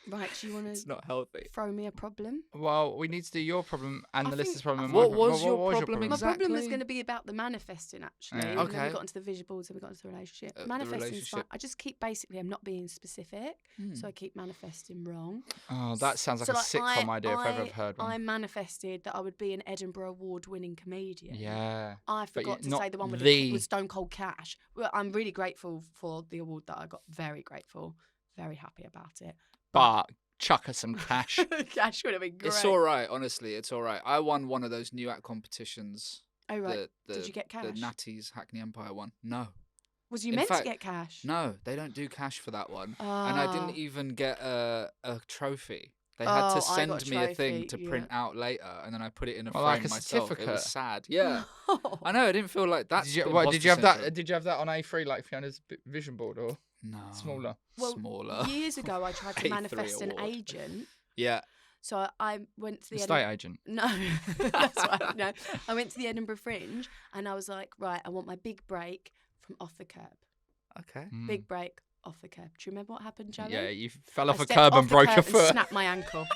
Right, do you want It's to not healthy. throw me a problem? Well, we need to do your problem and I the think- listeners' problem. and What my was your what problem My problem was Exactly. going to be about the manifesting, actually. Yeah. And then Okay. we got into the vision boards and we got into the relationship. The Manifesting is fine. relationship. I just keep I'm not being specific, so I keep manifesting wrong. Oh, that sounds like So, a sitcom idea if I, I've ever heard one. I manifested that I would be an Edinburgh award-winning comedian. Yeah. I But forgot to not say the one with, the- with Stone Cold Cash. Well, I'm really grateful for the award that I got. Very grateful. Very happy about it. But chuck her some cash. Cash would have been great. It's all right, honestly. It's all right. I won one of those new act competitions. Oh, right. The, Did you get cash? The Natty's Hackney Empire one. No. Was you in meant fact, to get cash? No, they don't do cash for that one. And I Ah. didn't even get a trophy. They had Oh, to I send got a me a thing trophy, to yeah. print out later, and then I put it in a Well, frame like a myself. It certificate. was sad. Yeah. I know. I didn't feel like that. Did you have that? Did you have that on A3 like Fiona's vision board or No. smaller? Well, Smaller. Years ago, I tried to A3 manifest an award. agent. Yeah. So I went to the Estate agent. No, that's right. No, I went to the Edinburgh Fringe and I was like, right, I want my big break from off the curb. Okay. Mm. Big break off the curb. Do you remember what happened, Joey? Yeah, you fell off I a stepped curb off and the broke curb your and foot. snapped my ankle.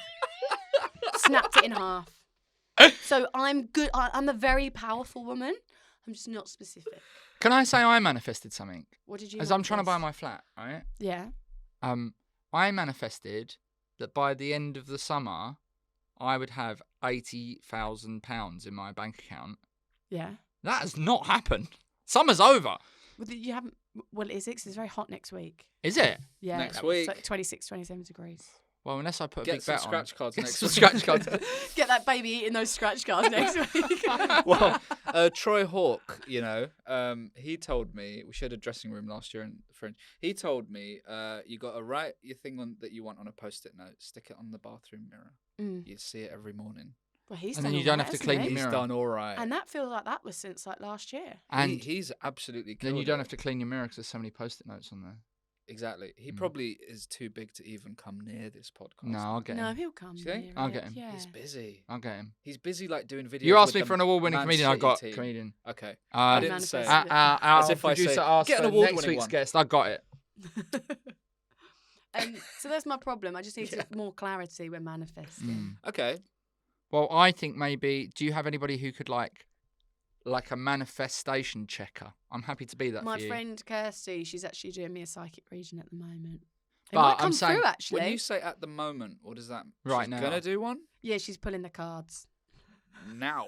Snapped it in half. So I'm good. I'm a very powerful woman. I'm just not specific. Can I say I manifested something? What did you? As I'm trying to buy manifest? my flat, right? Yeah. I manifested that by the end of the summer, I would have £80,000 in my bank account. Yeah. That has not happened. Summer's over. Well, you haven't. Well, it is. 'Cause it's very hot next week. Is it? Yeah. Next It's week. like 26, 27 degrees. Well, unless I put a Get big some bet scratch on. cards Get next some week. scratch cards. Get that baby eating those scratch cards next week. Well, Troy Hawke, you know, he told me we shared a dressing room last year in the Fringe. He told me you got to write your thing on that you want on a post-it note, stick it on the bathroom mirror. Mm. You see it every morning. Well, he's And done then you all don't right, have to hasn't clean he? your He's mirror. done all right. And that feels like that was since like last year. And he's absolutely then killed you don't it. have to clean your mirror because there's so many post-it notes on there. Exactly. He Mm. probably is too big to even come near this podcast. No, I'll get No, him. he'll come. Do you think? near I'll it, get him. Yeah. He's busy. I'll get him. He's busy like doing videos. You asked with me the for an award-winning Man comedian. I City got team. comedian. Okay. Uh, I didn't say. manifested it. Our As if I producer say, asked "Get an for award-winning next week's one." guest. I got it. So that's my problem. I just need more clarity when manifesting. Mm. Okay. Well, I think maybe. Do you have anybody who could like a manifestation checker? I'm happy to be that My for you. friend Kirsty, she's actually doing me a psychic reading at the moment. It might But come I'm saying through, actually. When you say at the moment, what does that? Right she's now. gonna do one Yeah, she's pulling the cards. now.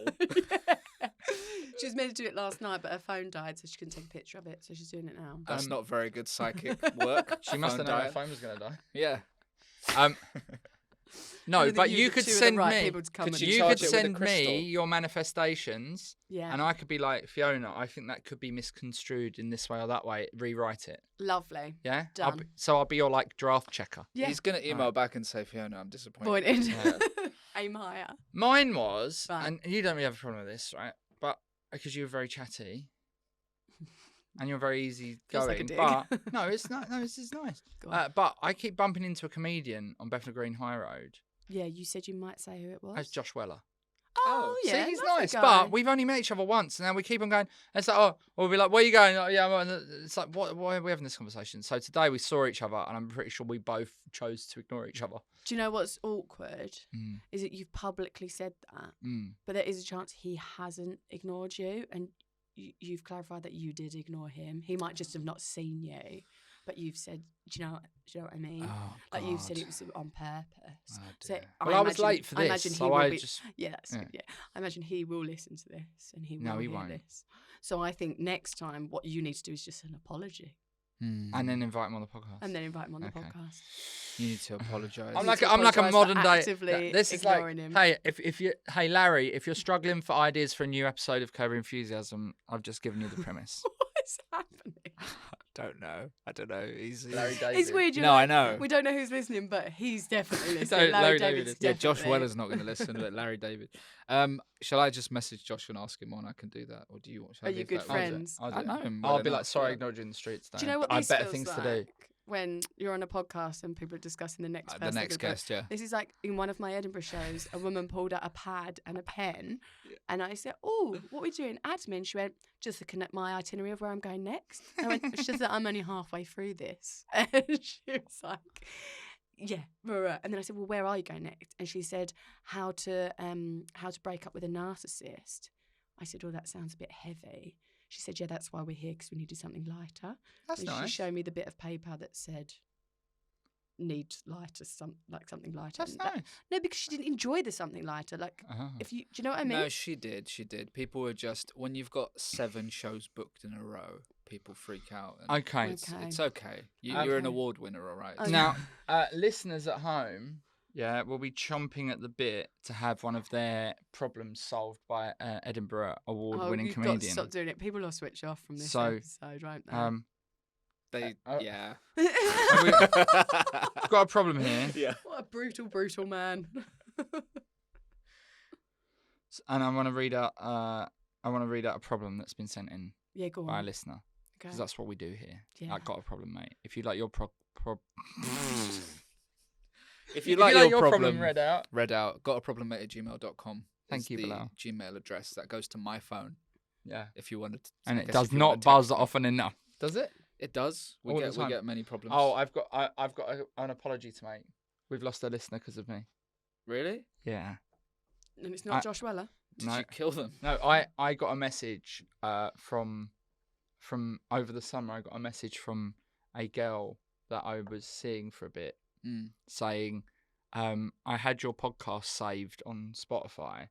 She was meant to do it last night, but her phone died, so she couldn't take a picture of it. So she's doing it now. That's not very good psychic work. she must have Phone known her died. phone was going to die. Yeah. No, I think but you you were could two of the send right me. people to come Could and- you You charge could it with a send crystal? me your manifestations, Yeah. and I could be like, Fiona, I think that could be misconstrued in this way or that way. Rewrite it. Lovely. Yeah. Done. So I'll be your like draft checker. Yeah. He's gonna email back and say, Fiona, I'm disappointed. Pointed. Yeah. Aim higher. Mine was, Right. and you don't really have a problem with this, right? But because you're very chatty. And you're very easy Feels going, like a dig. but no, it's not. No, this is nice. Go on. But I keep bumping into a comedian on Bethnal Green High Road. Yeah, you said you might say who it was. That's Josh Weller. Oh, yeah. See, he's lovely nice, guy. but we've only met each other once, and now we keep on going. And it's like, oh, we'll be like, where are you going? Oh, yeah, it's like, why are we having this conversation? So today we saw each other, and I'm pretty sure we both chose to ignore each other. Do you know what's awkward? Mm. Is that you've publicly said that, Mm. but there is a chance he hasn't ignored you, and you've clarified that you did ignore him. He might just have not seen you, but you've said, do you know what I mean? Oh, Like you've said God. it was on purpose. Oh, So dear. I Well, I was imagine- late for I this, imagine he so will I be- just Yeah, that's yeah. good. Yeah, I imagine he will listen to this, and he will No, he hear won't. this. So I think next time, what you need to do is just an apology, and then invite him on the podcast. and then invite him on the Okay. podcast. You need to apologise. I'm You like need to I'm like a apologise for modern day. actively This is like, ignoring him. hey, if you, hey Larry, if you're struggling for ideas for a new episode of Curb Your Enthusiasm, I've just given you the premise. What's happening? I don't know. He's Larry David. It's weird. You're No, like, I know. We don't know who's listening, but he's definitely listening. Larry Larry David David's is- Yeah, Josh definitely- Weller's not going to listen, but Larry David. Shall I just message Josh and ask him on? I can do that, or do you? Shall I Are you leave good that? friends? I'll do I it. know him. I'll well be like, enough, sorry, I yeah. ignored you in the streets. Do you know what I this have better feels things like? to do. When you're on a podcast and people are discussing the next person. The next that goes, guest, yeah. This is like in one of my Edinburgh shows, a woman pulled out a pad and a pen, and I said, "Oh, what are we doing, admin?" She went, "Just looking at my itinerary of where I'm going next." I went, "It's just that I'm only halfway through this," and she was like, "Yeah, right." And then I said, "Well, where are you going next?" And she said, "How to break up with a narcissist." I said, "Oh, that sounds a bit heavy." She said, "Yeah, that's why we're here, because we needed something lighter." That's And nice. She showed me the bit of paper that said, "Need lighter, something lighter." That's And that- nice. no, because she didn't enjoy the something lighter. Like, Oh. if you, do you know what I mean? No, she did. She did. People were just when you've got 7 shows booked in a row, people freak out. And Okay. it's okay. You're an award winner, all right. Okay. Now, listeners at home, yeah, will be chomping at the bit to have one of their problems solved by Edinburgh award-winning you've got to comedian. stop doing it. People will switch off from this So, episode, won't they? They, Uh, yeah. I've got a problem here, Yeah. What a brutal, brutal man. and I want to read out. I want to read out a problem that's been sent in Yeah, go by a on. listener, Okay. because that's what we do here. Yeah. I got a problem, mate. If you like your If you like your problem read out, read out, gotaproblemmate@gmail.com. Thank is you, the Bilal. Gmail address that goes to my phone. yeah, If you wanted, to, and I it guess does if you not wanna buzz text me. often enough. Does it? It does. All the We time. get many problems. Oh, I've got an apology to make. We've lost a listener because of me. really? Yeah. And it's not Josh Weller. Did No. you kill them? No, I got a message from over the summer. I got a message from a girl that I was seeing for a bit, saying, I had your podcast saved on Spotify,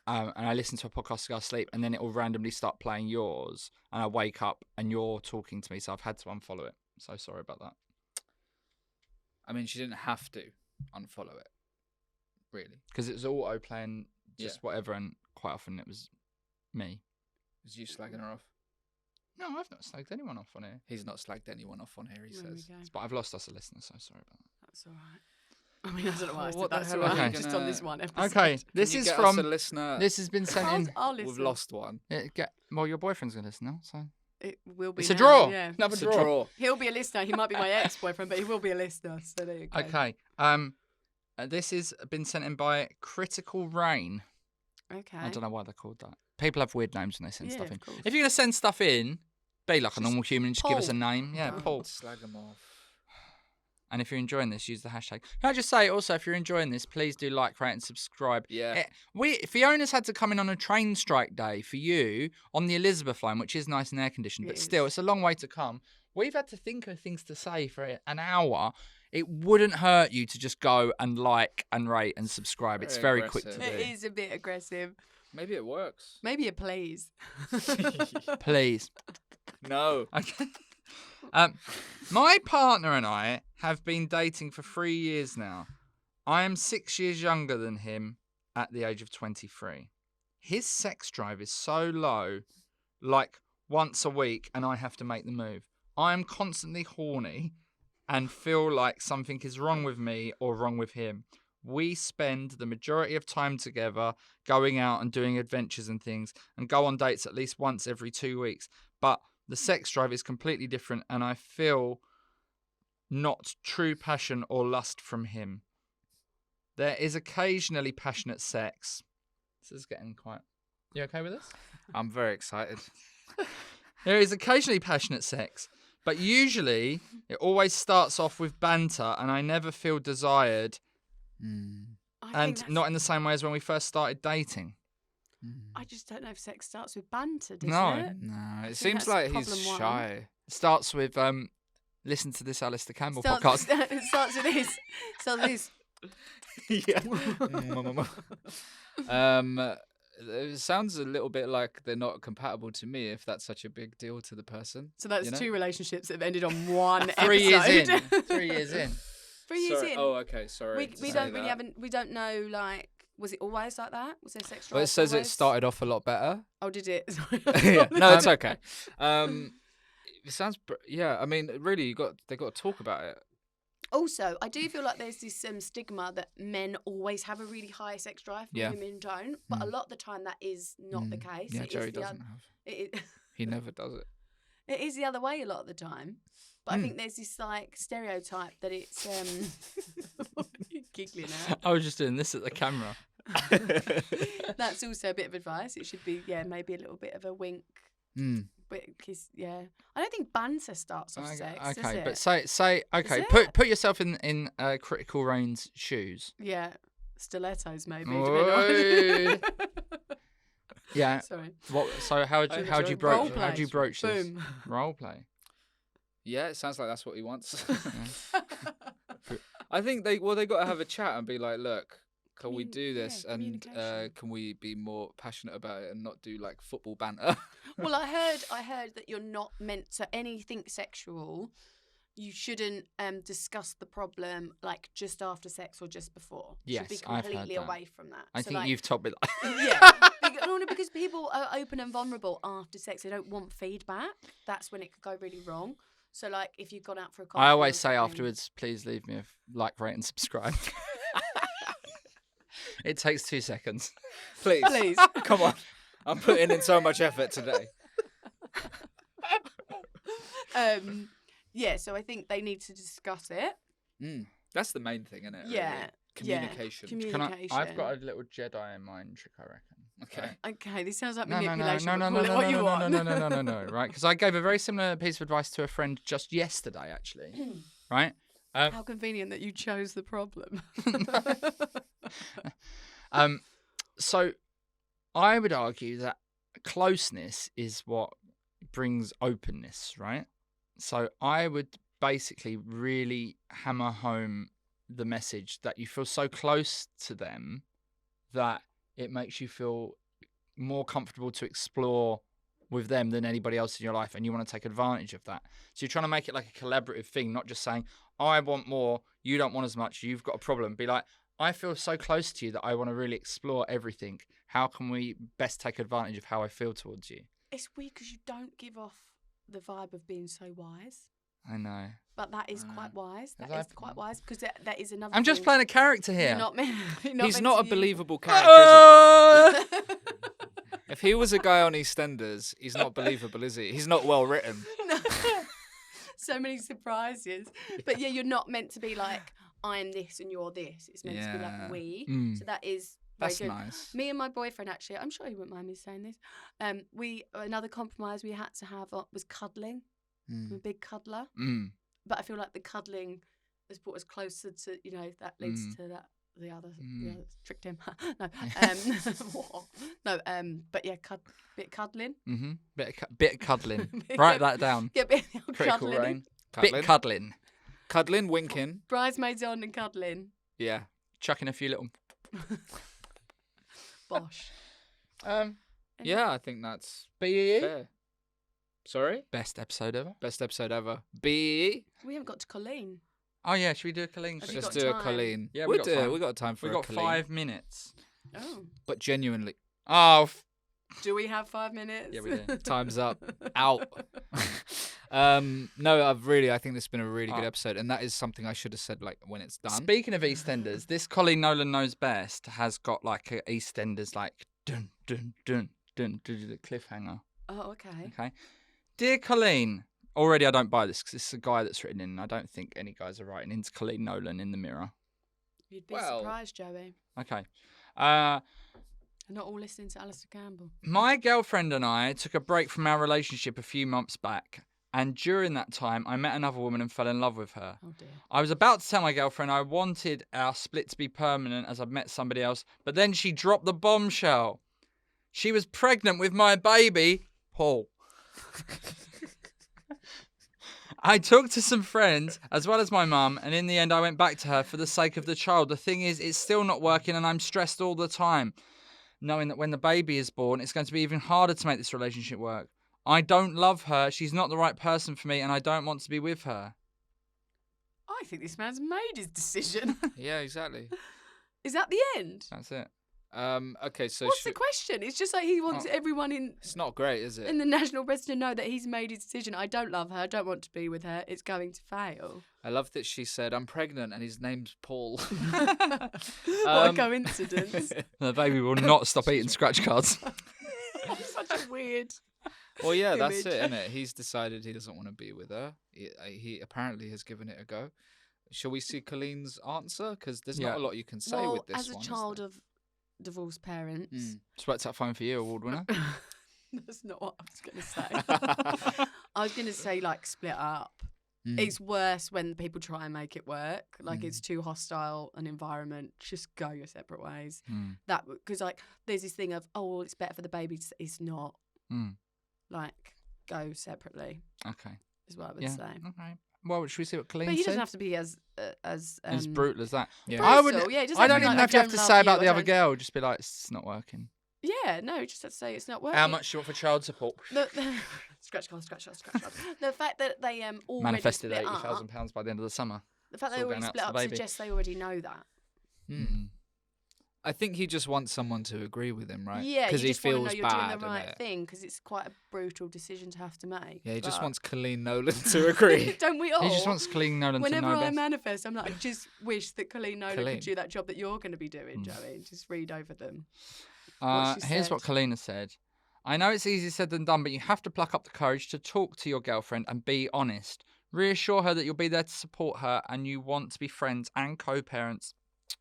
and I listened to a podcast to go to sleep, and then it will randomly start playing yours, and I wake up and you're talking to me, so I've had to unfollow it. So sorry about that. I mean, she didn't have to unfollow it. Really? Because it was auto playing just Yeah. whatever, and quite often it was me. Was you slagging her off? No, I've not slagged anyone off on here. He's not slagged anyone off on here, he There we says. go. But I've lost us a listener, so sorry about that. That's all right. I mean, I don't know why I What said the that's hell all are right. you Just on gonna- this one episode. Okay, this Can you is get from. us a listener. This has been sent in. I'll We've listen. lost one. Well, your boyfriend's gonna listen now, so It will be. it's a now, draw. Yeah. Another It's a draw. draw. He'll be a listener. He might be my ex-boyfriend, but he will be a listener. So there you go. Okay. This has been sent in by Critical Rain. Okay. I don't know why they're called that. People have weird names when they send Yeah, stuff of in. course. If you're gonna send stuff in, be like a Just normal human. Just give us a Paul. name. Yeah, Don't Paul. Slag them off. And if you're enjoying this, use the hashtag. Can I just say also, if you're enjoying this, please do like, rate, and subscribe. Yeah. Fiona's had to come in on a train strike day for you on the Elizabeth line, which is nice and air conditioned, but It still, is. it's a long way to come. We've had to think of things to say for an hour. it wouldn't hurt you to just go and like and rate and subscribe. It's very quick to do. It is a bit aggressive. Maybe it works. Maybe a please. Please. No. Okay. My partner and I have been dating for 3 years now. I am 6 years younger than him at the age of 23. His sex drive is so low, like once a week, and I have to make the move. I am constantly horny and feel like something is wrong with me or wrong with him. We spend the majority of time together going out and doing adventures and things and go on dates at least once every 2 weeks. But the sex drive is completely different and I feel not true passion or lust from him. There is occasionally passionate sex. This is getting quite... You okay with this? I'm very excited. There is occasionally passionate sex, but usually it always starts off with banter and I never feel desired and not in the same way as when we first started dating. I just don't know if sex starts with banter, does No. it? No, it think seems that's like he's problem one. shy. It starts with listen to this Alistair Campbell Starts, podcast. it starts with this. Starts with this. It sounds a little bit like they're not compatible to me if that's such a big deal to the person. So that's you know? 2 relationships that have ended on one 3 years episode. in. 3 years in. 3 years Sorry. in. Oh, okay. Sorry. we don't really we don't know, like, was it always like that? Was there sex drive? Well, it says it always? started off a lot better. Oh, did it? Yeah. No, it's okay. It sounds. Yeah. I mean, really, they got to talk about it. Also, I do feel like there's this stigma that men always have a really high sex drive, Yeah. women don't. But a lot of the time, that is not the case. Yeah, It is Joey the doesn't have. It, He never does it. it is the other way a lot of the time. But I think there's this like stereotype that it's what are you giggling at? I was just doing this at the camera. That's also a bit of advice. It should be maybe a little bit of a wink. But I don't think banter starts off sex. Does Okay, it? but say okay. it? Put yourself in Critical Rain's shoes. Yeah, stilettos maybe. Oi. Yeah. Sorry. What? So how do you broach this? Boom. Role play. Yeah, it sounds like that's what he wants. I think they got to have a chat and be like, look, can we do this? And can we be more passionate about it and not do like football banter? Well, I heard that you're not meant to anything sexual. You shouldn't discuss the problem like just after sex or just before. Yes, should be I've heard completely that. away from that. I So, think like, you've told me that. yeah, because people are open and vulnerable after sex. They don't want feedback. That's when it could go really wrong. So, like, if you've gone out for a coffee, I always or say something- afterwards, please leave me a like, rate, and subscribe. It takes 2 seconds. Please. Please. Come on. I'm putting in so much effort today. Yeah, so I think they need to discuss it. That's the main thing, isn't it? Yeah. Really? Communication. Communication. I've got a little Jedi mind trick, I reckon. Okay. Okay, this sounds like No, manipulation. no, but call it what you want. no, right? Because I gave a very similar piece of advice to a friend just yesterday, actually. Right? How convenient that you chose the problem. So I would argue that closeness is what brings openness, right? So I would basically really hammer home the message that you feel so close to them that it makes you feel more comfortable to explore with them than anybody else in your life, and you want to take advantage of that. So you're trying to make it like a collaborative thing, not just saying, I want more, you don't want as much, you've got a problem. Be like, I feel so close to you that I want to really explore everything. How can we best take advantage of how I feel towards you? It's weird because you don't give off the vibe of being so wise. I know. But that is quite wise. That As is quite wise because that is another I'm just thing. playing a character here. You're not meant, He's meant not a to believable character. Is he? Uh, If he was a guy on EastEnders, he's not believable, is he? He's not well written. No. So many surprises. But yeah, you're not meant to be like, I'm this and you're this. It's meant to be Yeah. like we. Mm. So that is very That's good. nice. Me and my boyfriend, actually, I'm sure he wouldn't mind me saying this. Another compromise we had to have was cuddling. I'm a big cuddler. But I feel like the cuddling has brought us closer to, that leads to that. The other tricked him. No, but yeah, bit cuddling. Mm-hmm. Bit of cuddling. Bit Write of- that down. Yeah, bit Critical cuddling. Rain. Bit cuddling. Cuddling, winking. Bridesmaids on and cuddling. Yeah. Chucking a few little. Bosh. Yeah, I think that's BEE. fair. Sorry? Best episode ever. Best episode ever. BE. We haven't got to Colleen. Oh yeah, should we do a Colleen? Have you Let's got do a time? Colleen. Yeah, we we got do. time. We got time for We a got Colleen. 5 minutes. Oh. But genuinely, Oh, Do we have 5 minutes? Yeah, we do. time's up. Out. No, I think this has been a really good episode, and that is something I should have said like when it's done. speaking of EastEnders, this Colleen Nolan Knows Best has got like a EastEnders like dun dun dun dun dun, dun cliffhanger. Oh, okay. Okay, dear Colleen. Already, I don't buy this because it's a guy that's written in. And I don't think any guys are writing into Colleen Nolan in the Mirror. You'd be Well- surprised, Joey. Okay. They're not all listening to Alistair Campbell. My girlfriend and I took a break from our relationship a few months back, and during that time, I met another woman and fell in love with her. Oh, dear. I was about to tell my girlfriend I wanted our split to be permanent as I'd met somebody else, but then she dropped the bombshell. She was pregnant with my baby, Paul. I talked to some friends, as well as my mum, and in the end I went back to her for the sake of the child. The thing is, it's still not working and I'm stressed all the time, knowing that when the baby is born, it's going to be even harder to make this relationship work. I don't love her, she's not the right person for me, and I don't want to be with her. I think this man's made his decision. Yeah, exactly. Is that the end? That's it. Okay, so What's the question? It's just like he wants everyone it's not great, is it? in the national press to know that he's made his decision. I don't love her. I don't want to be with her. It's going to fail. I love that she said, I'm pregnant and his name's Paul. What a coincidence. The baby will not stop eating scratch cards. Such a weird. Well, yeah, that's image. it, isn't it? He's decided he doesn't want to be with her. He apparently has given it a go. Shall we see Colleen's answer? Because there's not a lot you can say Well, with this as a one. child of divorced parents, Sweats that phone for you, award winner. that's not what I was going to say. I was going to say, like, split up. It's worse when people try and make it work. Like, it's too hostile an environment. Just go your separate ways. That because, like, there's this thing of, oh, well, it's better for the baby. It's not. Like, go separately. Okay. Is what I would say. Okay. Well, should we see what Colleen But he said? doesn't have to be as as brutal as that. Yeah. brutal. I would. Yeah, it doesn't I have don't to be even like, know if you I have to don't say love about you, the I other don't- girl. Just be like, it's not working. Yeah, no, just have to say it's not working. How much do you want for child support? Scratch card. The fact that they already Manifested split up. £80,000 by the end of the summer. The fact It's they all already going out split to up the baby. suggests they already know that. I think he just wants someone to agree with him, right? Yeah, you Because he just want to feels know you're bad. doing the right innit? thing because it's quite a brutal decision to have to make. Yeah, he just but- wants Colleen Nolan to agree. Don't we all? He just wants Colleen Nolan to Whenever know I best. manifest, I'm like, I just wish that Colleen Nolan Colleen. could do that job that you're going to be doing, Joey. Just read over them. What she Here's what said. Colleen has said. I know it's easier said than done, but you have to pluck up the courage to talk to your girlfriend and be honest. Reassure her that you'll be there to support her and you want to be friends and co-parents.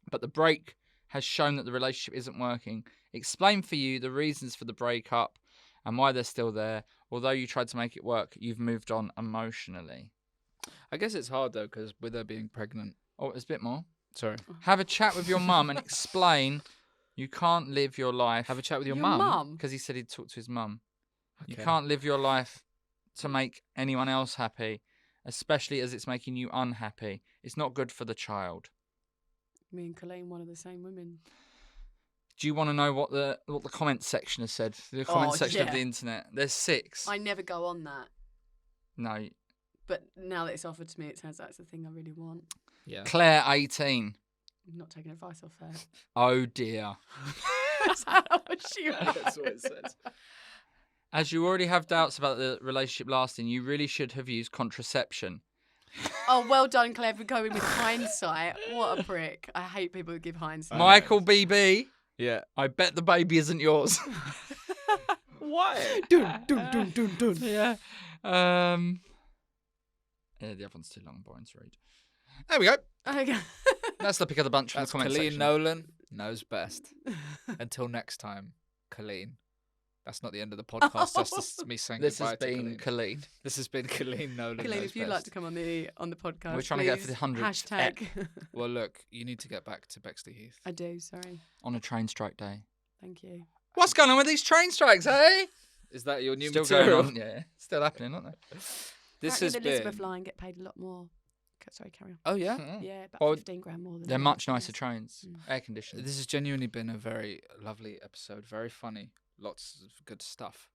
But the break has shown that the relationship isn't working. Explain for you the reasons for the breakup and why they're still there. Although you tried to make it work, you've moved on emotionally. I guess it's hard, though, because with her being pregnant. Oh, there's a bit more. Sorry. Have a chat with your mum and explain you can't live your life. Have a chat with your Your mum. mum? Because he said he'd talk to his mum. You Okay. can't live your life to make anyone else happy, especially as it's making you unhappy. It's not good for the child. Me and Colleen, one of the same women. Do you want to know what the comment section has said? The comment Oh, section of yeah. the internet. There's 6. I never go on that, No. but now that it's offered to me, it turns out it's the thing I really want. Yeah. Claire 18. I'm not taking advice off her. Oh dear. That's how she That's what it says. As you already have doubts about the relationship lasting, you really should have used contraception. Oh, well done, Claire, for going with hindsight. What a prick. I hate people who give hindsight. Michael BB, Yeah. I bet the baby isn't yours. Why? Dun, dun, dun, dun, dun. Yeah. Yeah, the other one's too long and boring to read. There we go. Okay. That's the pick of the bunch from That's the comment Colleen section. Nolan knows best. Until next time, Colleen. That's not the end of the podcast. That's just me saying This goodbye has to been Colleen. Colleen. This has been Colleen Nolan. Colleen, knows if you'd best. like to come on the podcast, We're trying to get for the please, 100th hashtag. Well, look, you need to get back to Bexley Heath. I do, sorry. On a train strike day. Thank you. What's going on with these train strikes, eh? Is that your new Still material? going on, yeah. Still happening, aren't they? This Apparently has the Elizabeth been. line get paid a lot more Sorry, carry on. Oh yeah. Yeah, about Well, 15 grand more than They're that, much yes. nicer trains, air conditioned. This has genuinely been a very lovely episode. Very funny. Lots of good stuff.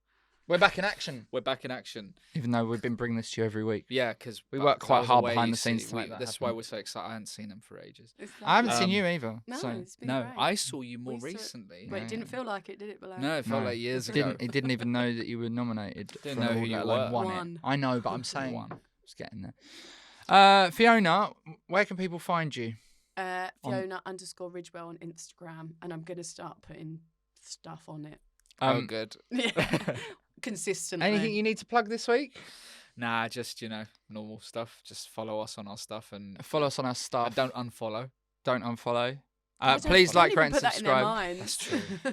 We're back in action, We're back in action. even though we've been bringing this to you every week. Yeah, because We work quite hard behind the scenes to make that That's happen. why we're so excited. I hadn't seen him for ages. It's I haven't lovely. seen you either. No, so. it's been No, great. I saw you more We saw it- recently. But it didn't feel like it, did it, Bilal? No, it felt No. like years It ago. He didn't even know that you were nominated. Didn't for know an who award, you let alone were. won Won. it. I know, but I'm saying Won. it's getting there. Fiona, where can people find you? Fiona _ Ridgewell on Instagram, and I'm going to start putting stuff on it. Oh, good. Yeah. Consistently. Anything you need to plug this week? Nah, just normal stuff. Just follow us on our stuff and Follow us on our stuff. don't unfollow. Don't unfollow. I don't- Please I like, don't rate, even and put that in their subscribe. minds.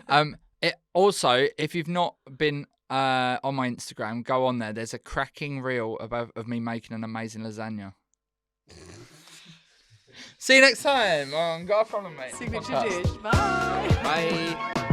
That's true. Also, if you've not been on my Instagram, go on there. There's a cracking reel of me making an amazing lasagna. See you next time on Got a Problem, Mate. Signature podcast. dish. Bye. Bye.